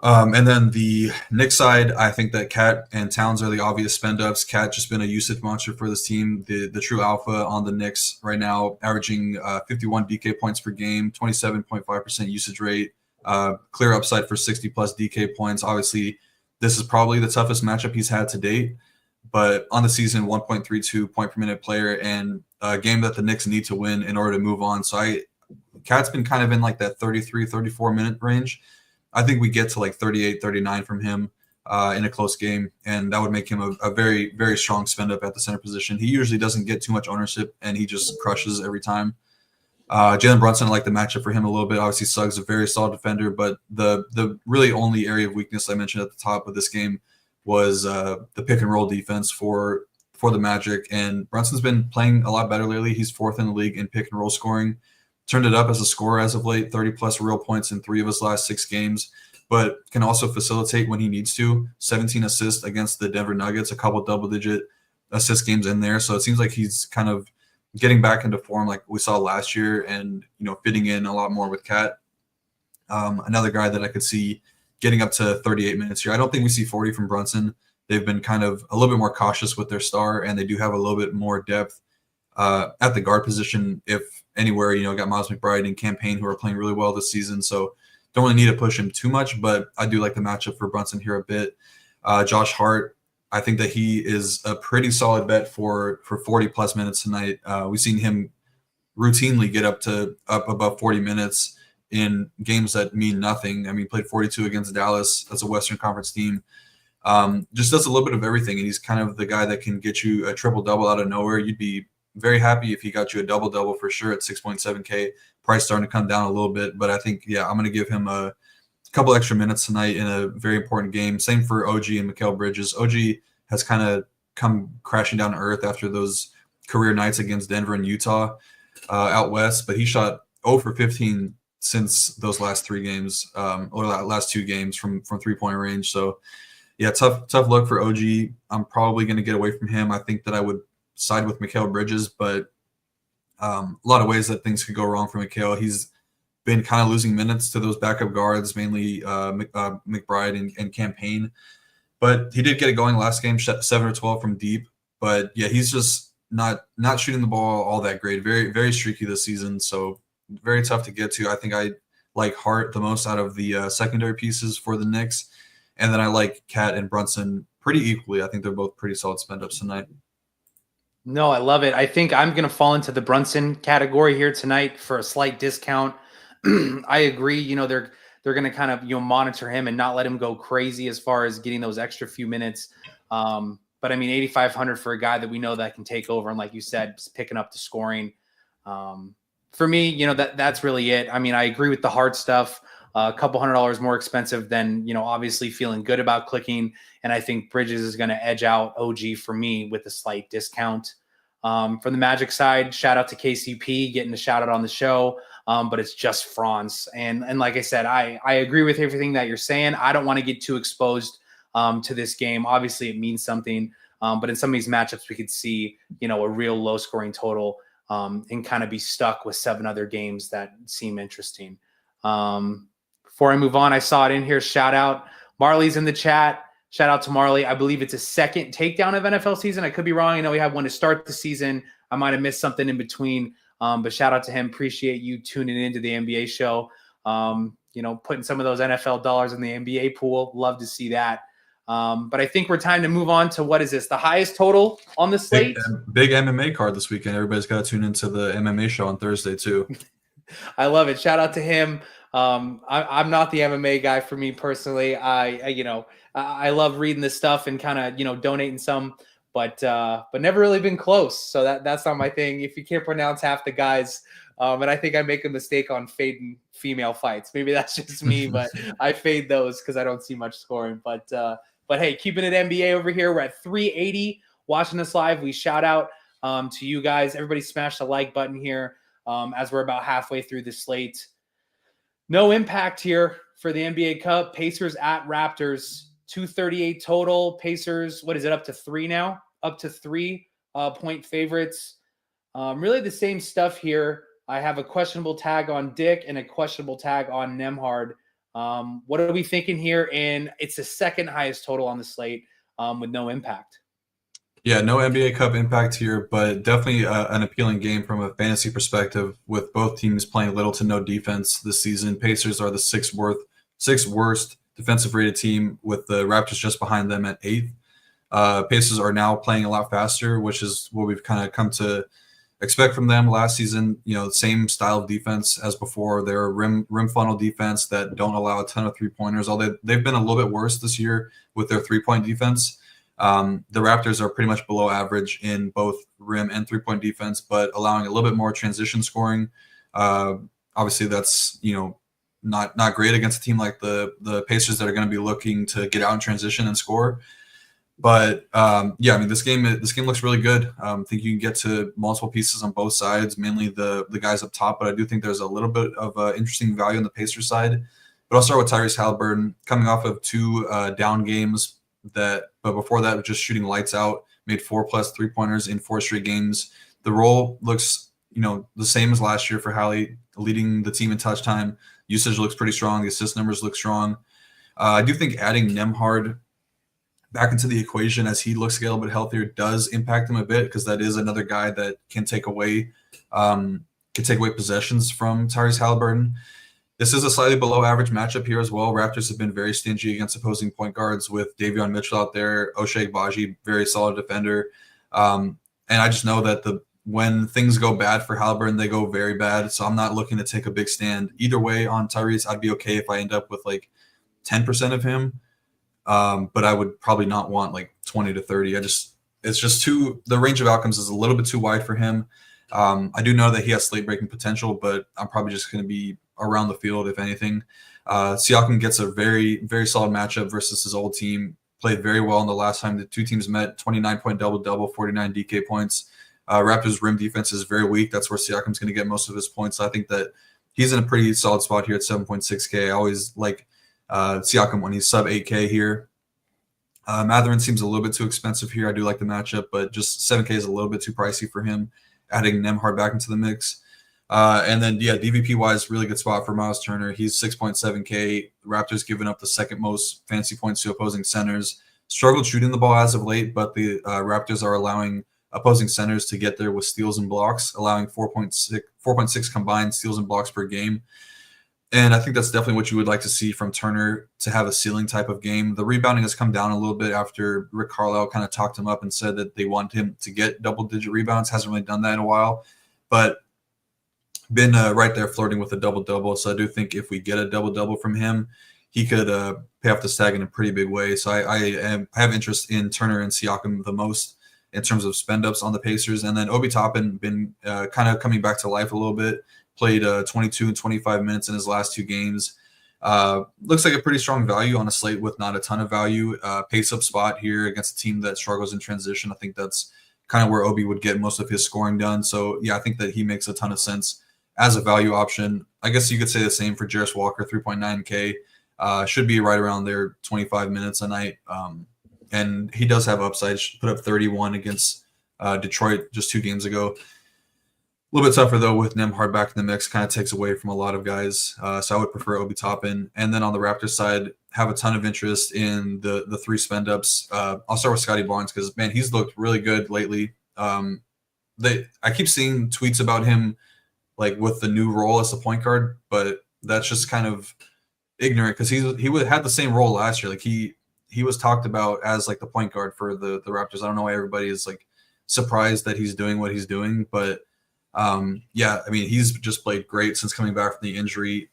S3: And then the Knicks side, I think that Cat and Towns are the obvious spend-ups. Cat just been a usage monster for this team, the true alpha on the Knicks right now, averaging 51 DK points per game, 27.5% usage rate, clear upside for 60-plus DK points. Obviously, this is probably the toughest matchup he's had to date, but on the season, 1.32 point per minute player, and a game that the Knicks need to win in order to move on. So Cat's been kind of in like that 33, 34-minute range. I think we get to like 38, 39 from him in a close game, and that would make him a very, very strong spend up at the center position. He usually doesn't get too much ownership, and he just crushes every time. Jalen Brunson, I like the matchup for him a little bit. Obviously, Suggs a very solid defender, but the really only area of weakness I mentioned at the top of this game was the pick and roll defense for the Magic, and Brunson's been playing a lot better lately. He's 4th in the league in pick and roll scoring. Turned it up as a scorer as of late, 30-plus real points in 3 of his last 6 games, but can also facilitate when he needs to. 17 assists against the Denver Nuggets, a couple double-digit assist games in there. So it seems like he's kind of getting back into form like we saw last year and, fitting in a lot more with Cat. Another guy that I could see getting up to 38 minutes here. I don't think we see 40 from Brunson. They've been kind of a little bit more cautious with their star, and they do have a little bit more depth at the guard position, if anywhere. Got Miles McBride and Campaign who are playing really well this season, so don't really need to push him too much, but I do like the matchup for Brunson here a bit. Josh Hart, I think that he is a pretty solid bet for 40-plus minutes tonight. We've seen him routinely get up above 40 minutes in games that mean nothing. I mean, he played 42 against Dallas. That's a Western Conference team. Just does a little bit of everything, and he's kind of the guy that can get you a triple-double out of nowhere. You'd be very happy if he got you a double-double for sure at 6.7K. Price starting to come down a little bit, but I think, I'm going to give him a couple extra minutes tonight in a very important game. Same for OG and Mikal Bridges. OG has kind of come crashing down to earth after those career nights against Denver and Utah out west, but he shot 0 for 15 since those last 3 games, or last 2 games from 3-point range. So, tough look for OG. I'm probably going to get away from him. I think that I would side with Mikal Bridges, but a lot of ways that things could go wrong for Mikal. He's been kind of losing minutes to those backup guards, mainly McBride and Campaign. But he did get it going last game, 7 or 12 from deep. But he's just not shooting the ball all that great. Very, very streaky this season, so very tough to get to. I think I like Hart the most out of the secondary pieces for the Knicks, and then I like Cat and Brunson pretty equally. I think they're both pretty solid spend-ups tonight.
S2: No, I love it. I think I'm going to fall into the Brunson category here tonight for a slight discount. I agree. They're going to kind of, monitor him and not let him go crazy as far as getting those extra few minutes. But I mean, 8,500 for a guy that we know that can take over. And like you said, just picking up the scoring. For me, that's really it. I mean, I agree with the hard stuff. A couple $100 more expensive than, obviously feeling good about clicking. And I think Bridges is going to edge out OG for me with a slight discount. From the Magic side, shout out to KCP getting a shout out on the show. But it's just Franz. And like I said, I agree with everything that you're saying. I don't want to get too exposed to this game. Obviously it means something. But in some of these matchups, we could see, a real low scoring total and kind of be stuck with 7 other games that seem interesting. Before I move on, I saw it in here. Shout out. Marley's in the chat. Shout out to Marley. I believe it's a second takedown of NFL season. I could be wrong. I know we had one to start the season. I might have missed something in between. But shout out to him. Appreciate you tuning into the NBA show. Putting some of those NFL dollars in the NBA pool. Love to see that. But I think we're time to move on to what is this? The highest total on the slate?
S3: Big MMA card this weekend. Everybody's got to tune into the MMA show on Thursday too.
S2: I love it. Shout out to him. I'm not the MMA guy for me personally. I love reading this stuff and kind of, donating some, but never really been close. So that's not my thing. If you can't pronounce half the guys, and I think I make a mistake on fading female fights. Maybe that's just me, but I fade those because I don't see much scoring. But hey, keeping it NBA over here. We're at 380 watching us live. We shout out to you guys. Everybody smash the like button here as we're about halfway through the slate. No impact here for the NBA Cup. Pacers at Raptors. 238 total. Pacers, what is it, up to 3 now? Up to 3 point favorites. Really the same stuff here. I have a questionable tag on Dick and a questionable tag on Nembhard. What are we thinking here? And it's the second highest total on the slate with no impact.
S3: Yeah, no NBA Cup impact here, but definitely an appealing game from a fantasy perspective with both teams playing little to no defense this season. Pacers are the sixth worst defensive rated team, with the Raptors just behind them at 8th. Pacers are now playing a lot faster, which is what we've kind of come to expect from them last season. Same style of defense as before. They're a rim funnel defense that don't allow a ton of 3-pointers, although they've been a little bit worse this year with their 3-point defense. The Raptors are pretty much below average in both rim and 3-point defense, but allowing a little bit more transition scoring. Obviously, that's not great against a team like the Pacers that are going to be looking to get out in transition and score. But this game looks really good. I think you can get to multiple pieces on both sides, mainly the guys up top. But I do think there's a little bit of interesting value on the Pacers side. But I'll start with Tyrese Haliburton, coming off of 2 down games. But before that, just shooting lights out, made 4+ 3-pointers in 4 straight games. The role looks, the same as last year for Hallie, leading the team in touch time. Usage looks pretty strong. The assist numbers look strong. I do think adding Nembhard back into the equation as he looks a little bit healthier does impact him a bit, because that is another guy that can take away possessions from Tyrese Haliburton. This is a slightly below average matchup here as well. Raptors have been very stingy against opposing point guards with Davion Mitchell out there. Ochai Agbaji, very solid defender. And I just know that when things go bad for Haliburton, they go very bad. So I'm not looking to take a big stand either way on Tyrese. I'd be okay if I end up with like 10% of him. But I would probably not want like 20 to 30. The range of outcomes is a little bit too wide for him. I do know that he has slate breaking potential, but I'm probably just going to be around the field, if anything. Siakam gets a very, very solid matchup versus his old team. Played very well in the last time the two teams met. 29-point double-double, 49 DK points. Raptors' rim defense is very weak. That's where Siakam's going to get most of his points. So I think that he's in a pretty solid spot here at 7.6K. I always like Siakam when he's sub 8K here. Mathurin seems a little bit too expensive here. I do like the matchup, but just 7K is a little bit too pricey for him. Adding Nembhard back into the mix. And then, DVP-wise, really good spot for Miles Turner. He's 6.7K. Raptors giving up the second most fantasy points to opposing centers. Struggled shooting the ball as of late, but the Raptors are allowing opposing centers to get there with steals and blocks, allowing 4.6 combined steals and blocks per game. And I think that's definitely what you would like to see from Turner, to have a ceiling type of game. The rebounding has come down a little bit after Rick Carlisle kind of talked him up and said that they want him to get double-digit rebounds. Hasn't really done that in a while, but been right there flirting with a double-double. So I do think if we get a double-double from him, he could pay off the tag in a pretty big way. So I have interest in Turner and Siakam the most in terms of spend-ups on the Pacers. And then Obi Toppin been kind of coming back to life a little bit. Played 22 and 25 minutes in his last 2 games. Looks like a pretty strong value on a slate with not a ton of value. Pace-up spot here against a team that struggles in transition. I think that's kind of where Obi would get most of his scoring done. So, yeah, I think that he makes a ton of sense as a value option. I guess you could say the same for Jarris Walker, 3.9K. Should be right around there, 25 minutes a night. And he does have upside. Put up 31 against Detroit just 2 games ago. A little bit tougher, though, with Nembhard back in the mix. Kind of takes away from a lot of guys. So I would prefer Obi Toppin. And then on the Raptors side, have a ton of interest in the 3 spend-ups. I'll start with Scotty Barnes because, man, he's looked really good lately. I keep seeing tweets about him, like, with the new role as the point guard, but that's just kind of ignorant because he had the same role last year. Like, he was talked about as, like, the point guard for the Raptors. I don't know why everybody is, like, surprised that he's doing what he's doing, but he's just played great since coming back from the injury.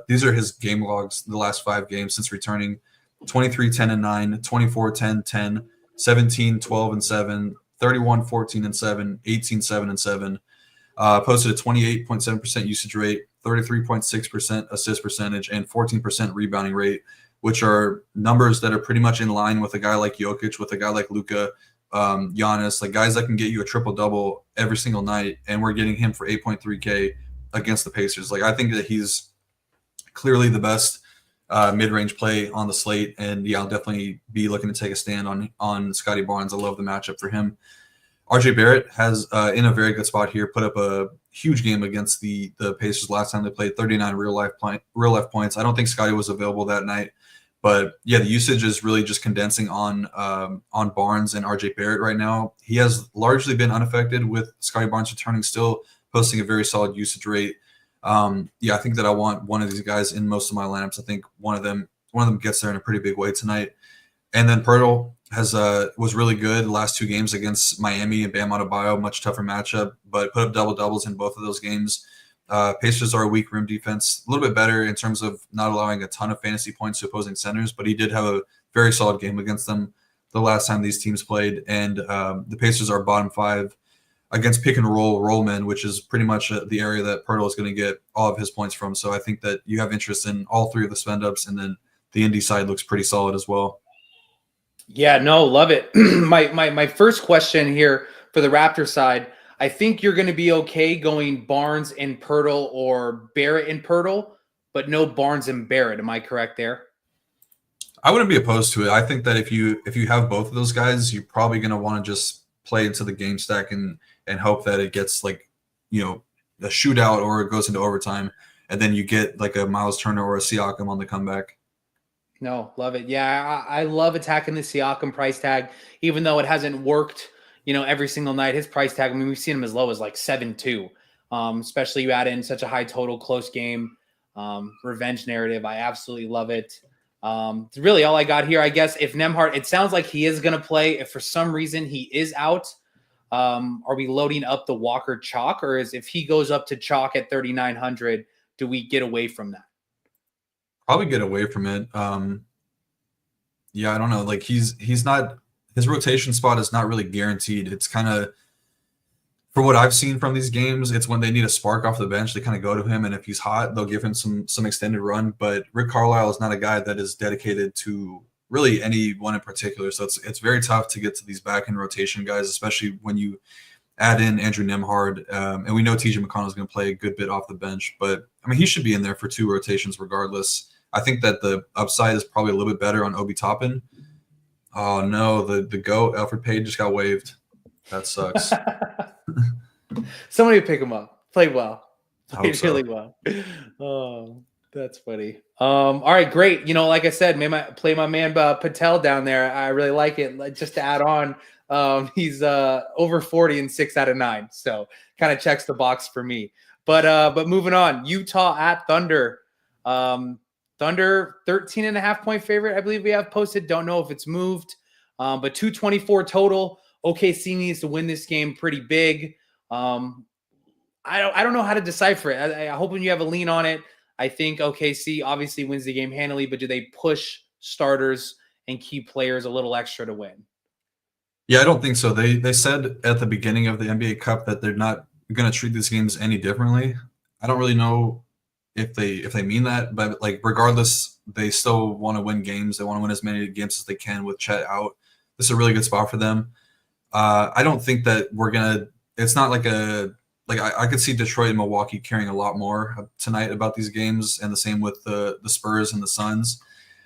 S3: These are his game logs the last 5 games since returning: 23, 10 and 9, 24, 10, 10, 17, 12 and 7, 31, 14 and 7, 18, 7 and 7. Posted a 28.7% usage rate, 33.6% assist percentage, and 14% rebounding rate, which are numbers that are pretty much in line with a guy like Jokic, with a guy like Luka, Giannis, like guys that can get you a triple-double every single night, and we're getting him for 8.3K against the Pacers. Like, I think that he's clearly the best mid-range play on the slate. And yeah, I'll definitely be looking to take a stand on Scotty Barnes. I love the matchup for him. RJ Barrett has in a very good spot here, put up a huge game against the Pacers last time they played, 39 real life points. I don't think Scotty was available that night, but yeah, the usage is really just condensing on Barnes and RJ Barrett right now. He has largely been unaffected with Scotty Barnes returning, still posting a very solid usage rate. Yeah, I think that I want one of these guys in most of my lineups. I think one of them gets there in a pretty big way tonight. And then Pirtle was really good the last 2 games against Miami and Bam Adebayo, much tougher matchup, but put up double-doubles in both of those games. Pacers are a weak rim defense, a little bit better in terms of not allowing a ton of fantasy points to opposing centers, but he did have a very solid game against them the last time these teams played. And the Pacers are bottom 5 against pick and roll men, which is pretty much the area that Pirtle is going to get all of his points from. So I think that you have interest in all 3 of the spend-ups, and then the Indy side looks pretty solid as well.
S2: Yeah, no, love it. My first question here for the Raptor side, I think you're going to be okay going Barnes and Pirtle or Barrett and Pirtle, but no Barnes and Barrett. Am I correct there?
S3: I wouldn't be opposed to it. I think that if you have both of those guys, you're probably going to want to just play into the game stack and hope that it gets like, a shootout or it goes into overtime, and then you get like a Miles Turner or a Siakam on the comeback.
S2: No, love it. Yeah, I love attacking the Siakam price tag, even though it hasn't worked, every single night. His price tag, I mean, we've seen him as low as like 7-2, especially you add in such a high total, close game, revenge narrative. I absolutely love it. It's really all I got here, I guess. If Nembhard, it sounds like he is going to play. If for some reason he is out, are we loading up the Walker chalk, or if he goes up to chalk at 3,900, do we get away from that?
S3: Probably get away from it. Yeah, I don't know. Like he's not, his rotation spot is not really guaranteed. It's kind of, for what I've seen from these games, it's when they need a spark off the bench, they kind of go to him, and if he's hot, they'll give him some extended run. But Rick Carlisle is not a guy that is dedicated to really anyone in particular. So it's very tough to get to these back end rotation guys, especially when you add in Andrew Nembhard. And we know TJ McConnell is going to play a good bit off the bench, but I mean, he should be in there for 2 rotations regardless. I think that the upside is probably a little bit better on Obi Toppin. Oh no, the GOAT, Alfred Payne, just got waived. That sucks.
S2: Somebody pick him up. Played well. Played
S3: so.
S2: really well. Oh, that's funny. All right, great. Like I said, play my man Patel down there. I really like it. Just to add on, he's over 40 and 6 out of 9. So kind of checks the box for me. But moving on, Utah at Thunder. Thunder 13.5 point favorite, I believe we have posted. Don't know if it's moved, but 224 total. OKC needs to win this game pretty big. I don't know how to decipher it. I hope when you have a lean on it. I think OKC obviously wins the game handily, but do they push starters and key players a little extra to win?
S3: Yeah, I don't think so. They said at the beginning of the NBA Cup that they're not going to treat these games any differently. I don't really know if they mean that, but like regardless, they still want to win games. They want to win as many games as they can with Chet out. This is a really good spot for them. I don't think that it's not like I could see Detroit and Milwaukee caring a lot more tonight about these games, and the same with the Spurs and the Suns.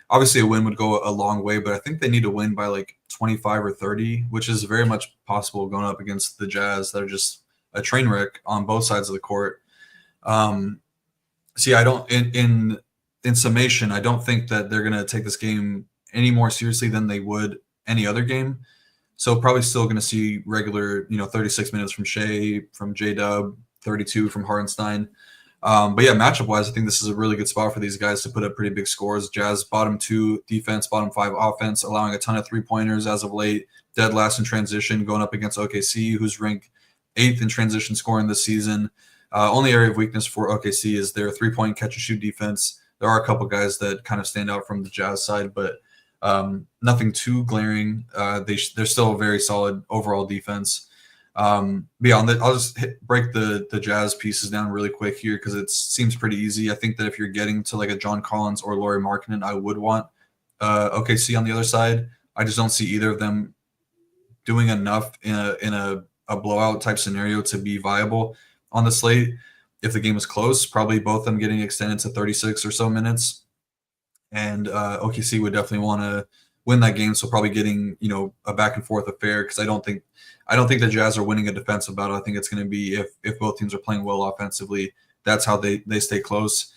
S3: Obviously, a win would go a long way, but I think they need to win by like 25 or 30, which is very much possible going up against the Jazz that are just a train wreck on both sides of the court. So yeah, I don't. In summation, I don't think that they're going to take this game any more seriously than they would any other game. So probably still going to see regular, 36 minutes from Shea, from J-Dub, 32 from Hartenstein. But yeah, matchup-wise, I think this is a really good spot for these guys to put up pretty big scores. Jazz bottom 2 defense, bottom 5 offense, allowing a ton of three-pointers as of late. Dead last in transition, going up against OKC, who's ranked 8th in transition scoring this season. Only area of weakness for OKC is their three-point catch-and-shoot defense. There are a couple guys that kind of stand out from the Jazz side, but nothing too glaring. They're still a very solid overall defense. But yeah, I'll just break the Jazz pieces down really quick here because it seems pretty easy. I think that if you're getting to like a John Collins or Lauri Markkanen, I would want OKC on the other side. I just don't see either of them doing enough in a blowout type scenario to be viable on the slate. If the game is close, probably both of them getting extended to 36 or so minutes. and OKC would definitely want to win that game. So probably getting a back and forth affair, because I don't think the Jazz are winning a defensive battle. I think it's going to be if both teams are playing well offensively, that's how they stay close.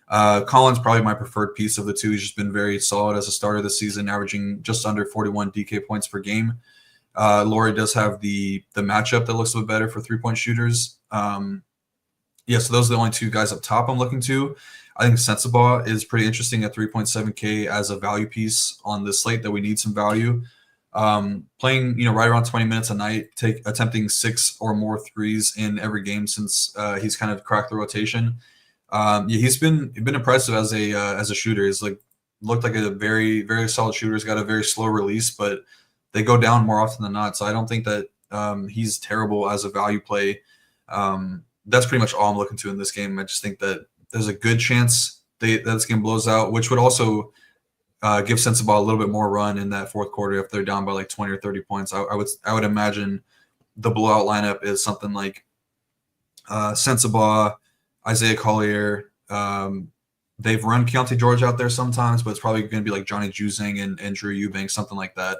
S3: Collins probably my preferred piece of the two. He's just been very solid as a starter this season, averaging just under 41 DK points per game. Laurie does have the matchup that looks a bit better for 3-point shooters. So those are the only two guys up top I'm looking to. I think Sensabaugh is pretty interesting at 3.7K as a value piece on the slate that we need some value. Playing right around 20 minutes a night, attempting 6 or more threes in every game since he's kind of cracked the rotation. He's been impressive as a shooter. He's looked like a very, very solid shooter. He's got a very slow release, but they go down more often than not. So I don't think that he's terrible as a value play. That's pretty much all I'm looking to in this game. I just think that there's a good chance that this game blows out, which would also give Sensabaugh a little bit more run in that fourth quarter if they're down by like 20 or 30 points. I would imagine the blowout lineup is something like Sensabaugh, Isaiah Collier. They've run Keontae George out there sometimes, but it's probably going to be like Johnny Juzang and Drew Eubanks, something like that.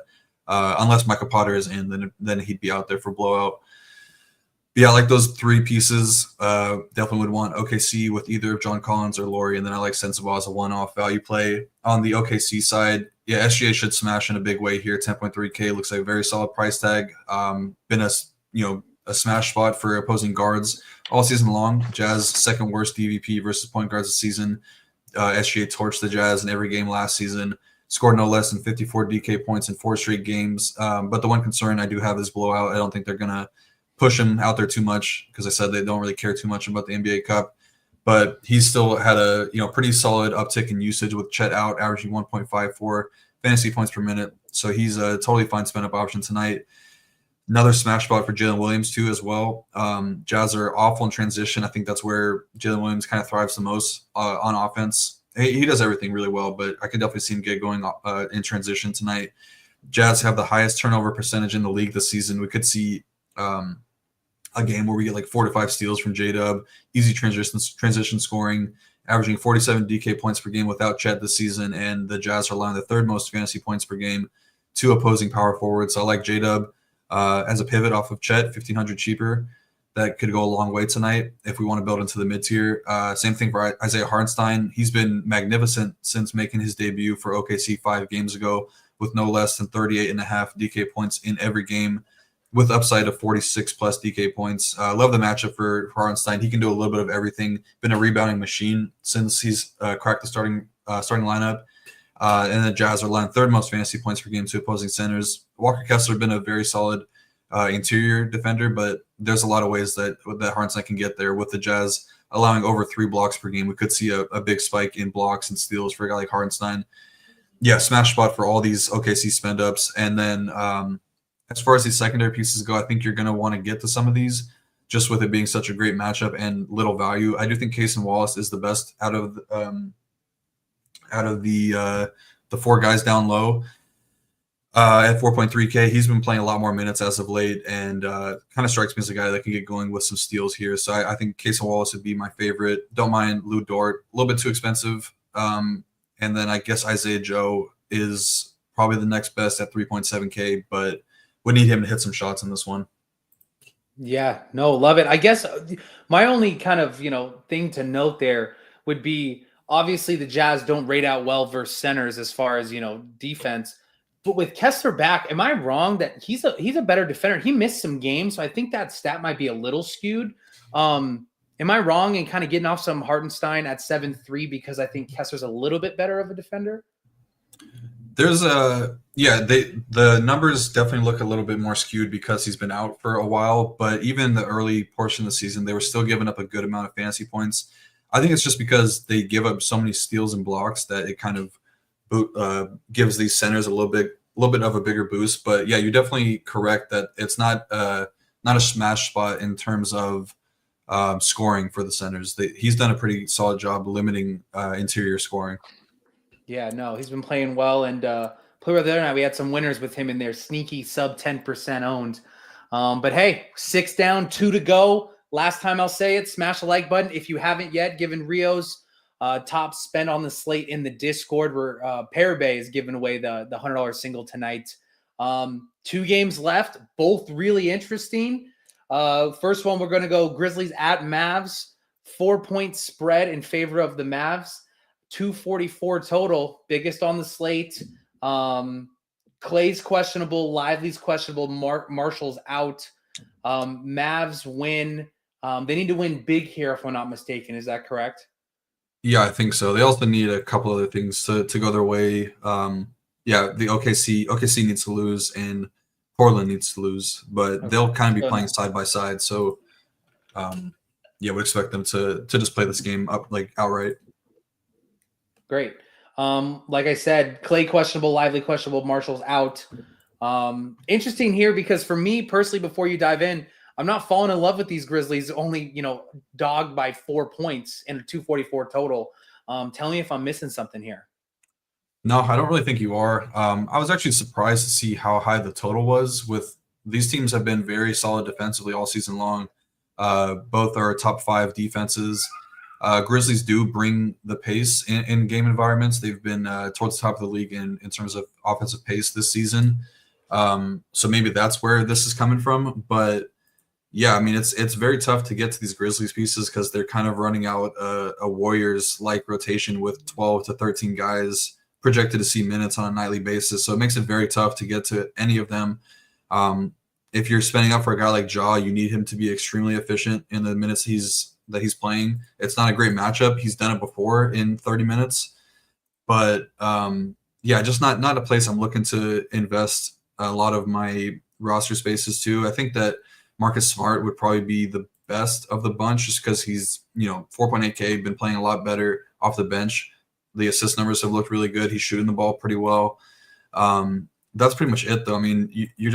S3: Unless Michael Potter is in, then he'd be out there for blowout. But yeah, I like those three pieces. Definitely would want OKC with either John Collins or Laurie, and then I like Sensabaugh as a one-off value play. On the OKC side, yeah, SGA should smash in a big way here. 10.3K looks like a very solid price tag. Been a smash spot for opposing guards all season long. Jazz second worst DVP versus point guards this season. SGA torched the Jazz in every game last season. Scored no less than 54 DK points in 4 straight games. But the one concern I do have is blowout. I don't think they're going to push him out there too much, because I said they don't really care too much about the NBA Cup. But he's still had a pretty solid uptick in usage with Chet out, averaging 1.54 fantasy points per minute. So he's a totally fine spin-up option tonight. Another smash spot for Jalen Williams too as well. Jazz are awful in transition. I think that's where Jalen Williams kind of thrives the most on offense. He does everything really well, but I can definitely see him get going in transition tonight. Jazz have the highest turnover percentage in the league this season. We could see a game where we get like 4 to 5 steals from J-Dub, easy transition scoring, averaging 47 DK points per game without Chet this season, and the Jazz are allowing the third most fantasy points per game to opposing power forwards. So I like J-Dub as a pivot off of Chet, 1,500 cheaper. That could go a long way tonight if we want to build into the mid-tier. Same thing for Isaiah Hartenstein. He's been magnificent since making his debut for OKC 5 games ago, with no less than 38.5 DK points in every game, with upside of 46 plus DK points. Love the matchup for Hartenstein. He can do a little bit of everything. Been a rebounding machine since he's cracked the starting lineup. And the Jazz are allowing third most fantasy points per game to opposing centers. Walker Kessler been a very solid interior defender, but there's a lot of ways that Hartenstein can get there. With the Jazz allowing over 3 blocks per game, we could see a big spike in blocks and steals for a guy like Hartenstein. Yeah, smash spot for all these OKC spend ups. And then as far as these secondary pieces go, I think you're going to want to get to some of these just with it being such a great matchup and little value. I do think Cason Wallace is the best out of the 4 guys down low at 4.3K. He's been playing a lot more minutes as of late, and kind of strikes me as a guy that can get going with some steals here. So I think Cason Wallace would be my favorite. Don't mind Lou Dort, a little bit too expensive. And then I guess Isaiah Joe is probably the next best at 3.7K, but would need him to hit some shots in this one.
S2: Yeah, no, love it. I guess my only kind of, thing to note there would be, obviously the Jazz don't rate out well versus centers as far as, defense. But with Kessler back, am I wrong that he's a better defender? He missed some games, so I think that stat might be a little skewed. Am I wrong in kind of getting off some Hartenstein at 7.3 because I think Kessler's a little bit better of a defender?
S3: There's the numbers definitely look a little bit more skewed because he's been out for a while, but even the early portion of the season, they were still giving up a good amount of fantasy points. I think it's just because they give up so many steals and blocks that it kind of gives these centers a little bit of a bigger boost. But yeah, you're definitely correct that it's not a smash spot in terms of scoring for the centers. He's done a pretty solid job limiting interior scoring.
S2: Yeah, no, he's been playing well, and player the other night we had some winners with him in there, sneaky sub 10% owned. But hey, 6 down, 2 to go. Last time I'll say it, smash the like button if you haven't yet, given Rio's top spend on the slate in the Discord, where Parabay is giving away the $100 single tonight. 2 games left, both really interesting. First one, we're going to go Grizzlies at Mavs. 4-point spread in favor of the Mavs. 244 total, biggest on the slate. Clay's questionable, Lively's questionable, Marshall's out. Mavs win. They need to win big here, if I'm not mistaken. Is that correct?
S3: Yeah, I think so. They also need a couple other things to go their way. The OKC needs to lose, and Portland needs to lose, but
S2: Okay.
S3: they'll kind of be playing side by side. So, would expect them to just play this game up like outright.
S2: Great. Like I said, Clay questionable, Lively questionable, Marshall's out. Interesting here because for me personally, before you dive in, I'm not falling in love with these Grizzlies, only, dogged by 4 points and a 244 total. Tell me if I'm missing something here.
S3: No, I don't really think you are. I was actually surprised to see how high the total was. With these teams have been very solid defensively all season long. Both are top 5 defenses. Grizzlies do bring the pace in game environments. They've been towards the top of the league in terms of offensive pace this season. So maybe that's where this is coming from. But yeah, I mean, it's very tough to get to these Grizzlies pieces because they're kind of running out a Warriors-like rotation with 12 to 13 guys projected to see minutes on a nightly basis. So it makes it very tough to get to any of them. If you're spending up for a guy like Ja, you need him to be extremely efficient in the minutes that he's playing. It's not a great matchup. He's done it before in 30 minutes. But just not a place I'm looking to invest a lot of my roster spaces to. I think that Marcus Smart would probably be the best of the bunch just because he's, 4.8K, been playing a lot better off the bench. The assist numbers have looked really good. He's shooting the ball pretty well. That's pretty much it, though. I mean, you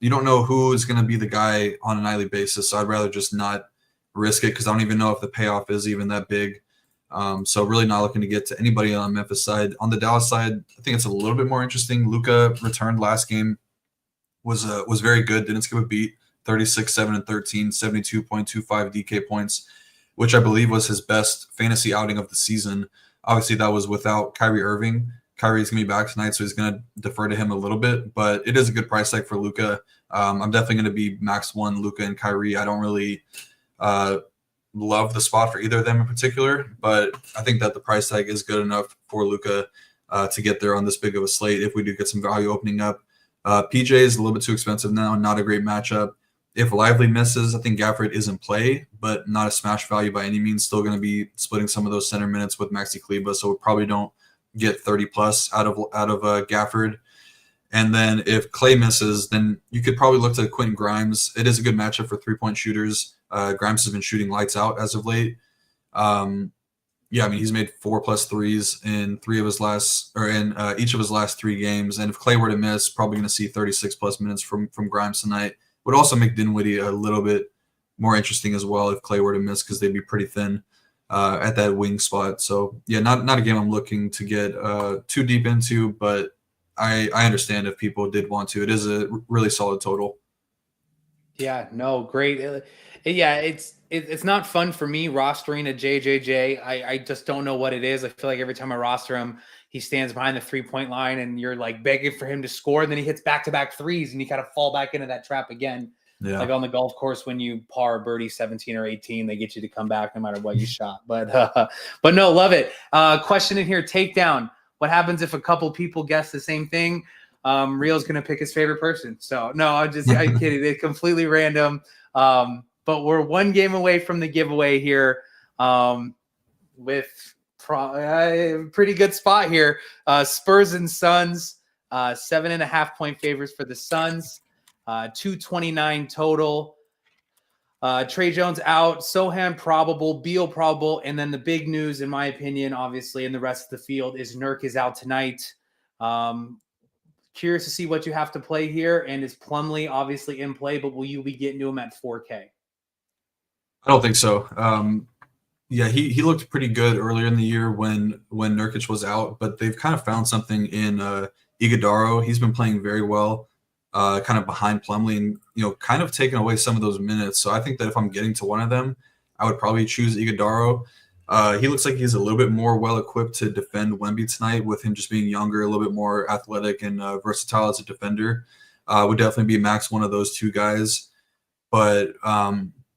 S3: don't know who is going to be the guy on a nightly basis, so I'd rather just not risk it because I don't even know if the payoff is even that big. So really not looking to get to anybody on the Memphis side. On the Dallas side, I think it's a little bit more interesting. Luka returned last game, was very good, didn't skip a beat, 36, 7, and 13, 72.25 DK points, which I believe was his best fantasy outing of the season. Obviously, that was without Kyrie Irving. Kyrie's going to be back tonight, so he's going to defer to him a little bit, but it is a good price tag for Luka. I'm definitely going to be max 1 Luka and Kyrie. I don't really love the spot for either of them in particular, but I think that the price tag is good enough for Luka to get there on this big of a slate if we do get some value opening up. PJ is a little bit too expensive now, not a great matchup. If Lively misses, I think Gafford is in play, but not a smash value by any means. Still going to be splitting some of those center minutes with Maxi Kleber, so we probably don't get 30 plus out of Gafford. And then if Clay misses, then you could probably look to Quentin Grimes. It is a good matchup for 3-point shooters. Grimes has been shooting lights out as of late. He's made 4+ threes in each of his last 3 games. And if Clay were to miss, probably going to see 36+ minutes from Grimes tonight. Would also make Dinwiddie a little bit more interesting as well if Clay were to miss because they'd be pretty thin at that wing spot. So yeah, not a game I'm looking to get too deep into, but I understand if people did want to. It is a really solid total. Yeah,
S2: no, great. It's not fun for me rostering a JJJ. I just don't know what it is. I feel like every time I roster him, he stands behind the 3-point line and you're like begging for him to score. And then he hits back-to-back threes and you kind of fall back into that trap again. Yeah. Like on the golf course, when you par birdie 17 or 18, they get you to come back no matter what you shot. But no, love it. Question in here, takedown. What happens if a couple people guess the same thing? Rio's going to pick his favorite person. So no, I'm kidding. It's completely random. But we're 1 game away from the giveaway here with a pretty good spot here. Spurs and Suns, 7.5-point favorites for the Suns, 229 total. Trey Jones out, Sohan probable, Beal probable, and then the big news, in my opinion, obviously, in the rest of the field is Nurk is out tonight. Curious to see what you have to play here, and is Plumlee obviously in play, but will you be getting to him at 4K?
S3: I don't think so. He looked pretty good earlier in the year when Nurkic was out, but they've kind of found something in Iguodaro. He's been playing very well, kind of behind Plumlee, and kind of taking away some of those minutes. So I think that if I'm getting to one of them, I would probably choose Iguodaro. He looks like he's a little bit more well-equipped to defend Wemby tonight with him just being younger, a little bit more athletic and versatile as a defender. Would definitely be max one of those two guys. But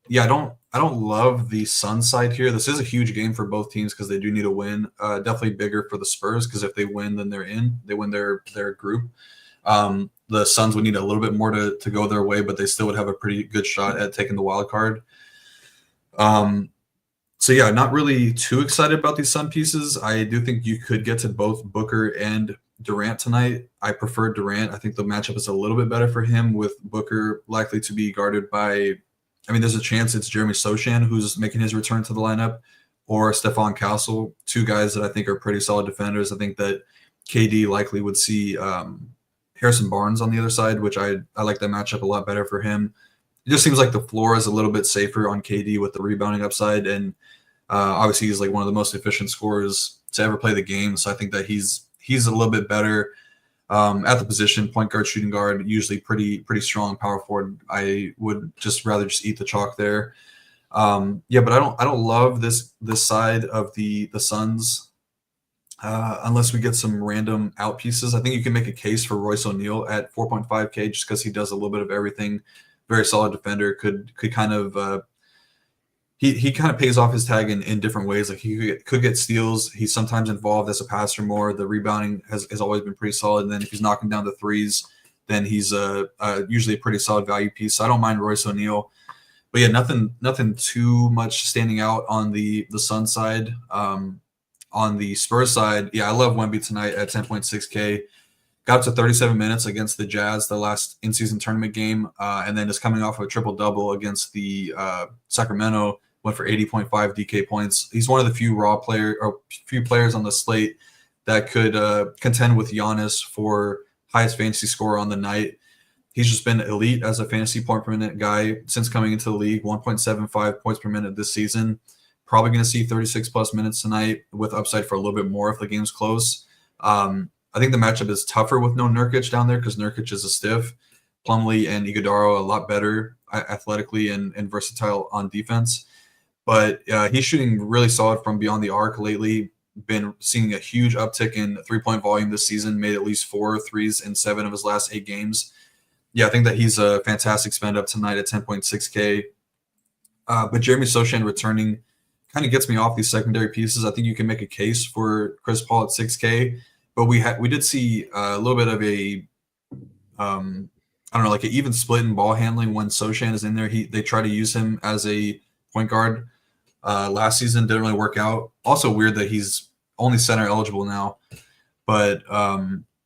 S3: yeah, I don't love the Sun side here. This is a huge game for both teams because they do need a win. Definitely bigger for the Spurs because if they win, then they're in. They win their group. The Suns would need a little bit more to go their way, but they still would have a pretty good shot at taking the wild card. So yeah, not really too excited about these Sun pieces. I do think you could get to both Booker and Durant tonight. I prefer Durant. I think the matchup is a little bit better for him with Booker likely to be guarded by, I mean, there's a chance it's Jeremy Sochan who's making his return to the lineup or Stephon Castle, two guys that I think are pretty solid defenders. I think that KD likely would see Harrison Barnes on the other side, which I like that matchup a lot better for him. It just seems like the floor is a little bit safer on KD with the rebounding upside. And obviously he's like one of the most efficient scorers to ever play the game. So I think that he's a little bit better at the position, point guard, shooting guard, usually pretty strong power forward. I would just rather just eat the chalk there. Yeah, but I don't love this side of the Suns unless we get some random out pieces. I think you can make a case for Royce O'Neal at 4.5K just because he does a little bit of everything. Very solid defender. Could kind of he kind of pays off his tag in different ways. Like he could get steals. He's sometimes involved as a passer more. The rebounding has always been pretty solid. And then if he's knocking down the threes, then he's usually a pretty solid value piece. So I don't mind Royce O'Neal. But yeah, nothing too much standing out on the Sun side. On the Spurs side, yeah, I love Wemby tonight at 10.6K. Got up to 37 minutes against the Jazz, the last in-season tournament game, and then is coming off of a triple-double against the Sacramento. Went for 80.5 DK points. He's one of the few few players on the slate that could contend with Giannis for highest fantasy score on the night. He's just been elite as a fantasy point per minute guy since coming into the league. 1.75 points per minute this season. Probably going to see 36 plus minutes tonight with upside for a little bit more if the game's close. I think the matchup is tougher with no Nurkic down there because Nurkic is a stiff. Plumlee and Iguodala a lot better athletically and versatile on defense. But he's shooting really solid from beyond the arc lately. Been seeing a huge uptick in three-point volume this season. Made at least 4 threes in 7 of his last 8 games. Yeah, I think that he's a fantastic spend up tonight at 10.6K. But Jeremy Sochan returning kind of gets me off these secondary pieces. I think you can make a case for Chris Paul at 6K. But we did see a little bit of a, I don't know, like an even split in ball handling when Sochan is in there. They try to use him as a point guard last season. Didn't really work out. Also weird that he's only center eligible now. But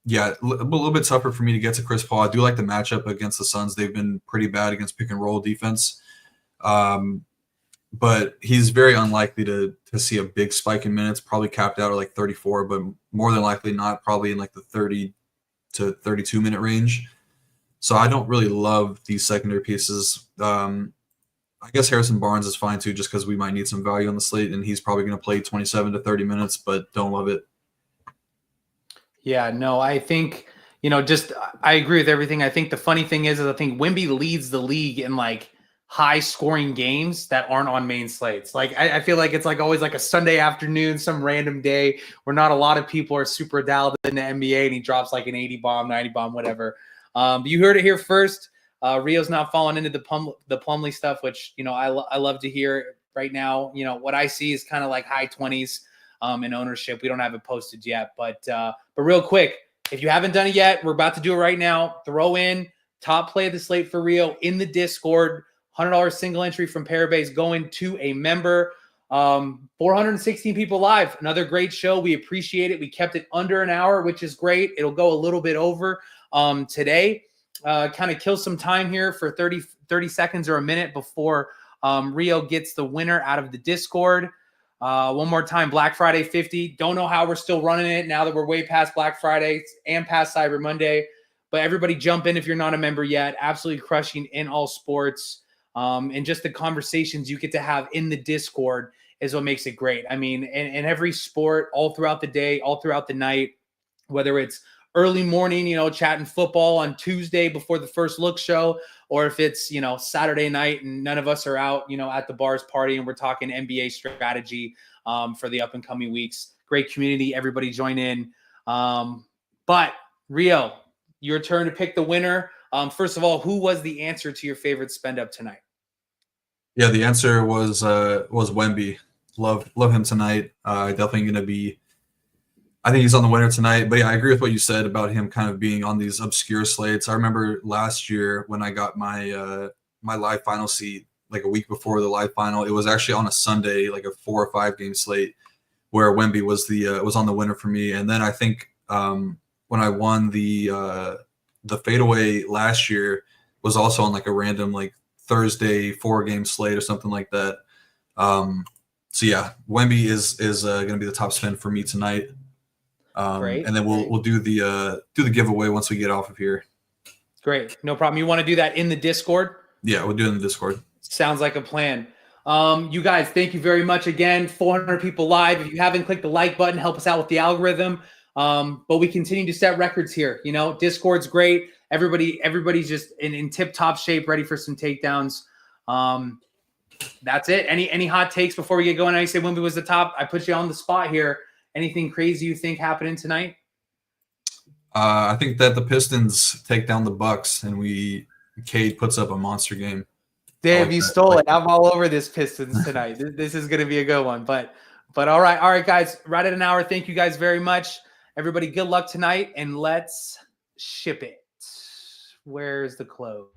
S3: yeah, a little bit tougher for me to get to Chris Paul. I do like the matchup against the Suns. They've been pretty bad against pick and roll defense. But he's very unlikely to see a big spike in minutes, probably capped out at like 34, but more than likely not, probably in like the 30 to 32 minute range. So I don't really love these secondary pieces. I guess Harrison Barnes is fine too, just because we might need some value on the slate, and he's probably going to play 27 to 30 minutes, but don't love it.
S2: Yeah, no, I think, I agree with everything. I think the funny thing is I think Wemby leads the league in like high scoring games that aren't on main slates. Like I feel like it's like always like a Sunday afternoon, some random day where not a lot of people are super dialed in the NBA and he drops like an 80 bomb, 90 bomb, whatever. You heard it here first. Rio's not falling into the Plumlee stuff, which, I love to hear right now. What I see is kind of like high 20s in ownership. We don't have it posted yet, but real quick, if you haven't done it yet, we're about to do it right now. Throw in top play of the slate for Rio in the Discord. $100 single entry from Parabase going to a member. 416 people live. Another great show. We appreciate it. We kept it under an hour, which is great. It'll go a little bit over today. Kind of kill some time here for 30 seconds or a minute before Rio gets the winner out of the Discord. One more time, Black Friday 50. Don't know how we're still running it now that we're way past Black Friday and past Cyber Monday. But everybody jump in if you're not a member yet. Absolutely crushing in all sports. And just the conversations you get to have in the Discord is what makes it great. I mean, in every sport, all throughout the day, all throughout the night, whether it's early morning, chatting football on Tuesday before the first look show, or if it's, Saturday night and none of us are out, at the bars party and we're talking NBA strategy for the up and coming weeks. Great community. Everybody join in. But Rio, your turn to pick the winner. First of all, who was the answer to your favorite spend up tonight?
S3: Yeah, the answer was Wemby. Love him tonight. Definitely going to be. I think he's on the winner tonight. But yeah, I agree with what you said about him kind of being on these obscure slates. I remember last year when I got my my live final seat like a week before the live final. It was actually on a Sunday, like a 4 or 5 game slate, where Wemby was was on the winner for me. And then I think when I won the fadeaway last year was also on like a random like Thursday 4 game slate or something like that. So yeah, Wemby is going to be the top spin for me tonight.
S2: Great.
S3: And then we'll do the giveaway once we get off of here.
S2: Great. No problem. You want to do that in the Discord?
S3: Yeah, we'll do it in the Discord.
S2: Sounds like a plan. You guys, thank you very much again. 400 people live. If you haven't clicked the like button, help us out with the algorithm. But we continue to set records here. Discord's great. Everybody's just in tip-top shape, ready for some takedowns. That's it. Any hot takes before we get going? I say Wemby was the top. I put you on the spot here. Anything crazy you think happening tonight?
S3: I think that the Pistons take down the Bucks and Cade puts up a monster game.
S2: Damn, you stole it. I'm all over this Pistons tonight. This is going to be a good one. But all right, guys. Right at an hour. Thank you guys very much. Everybody, good luck tonight, and let's ship it. Where's the close?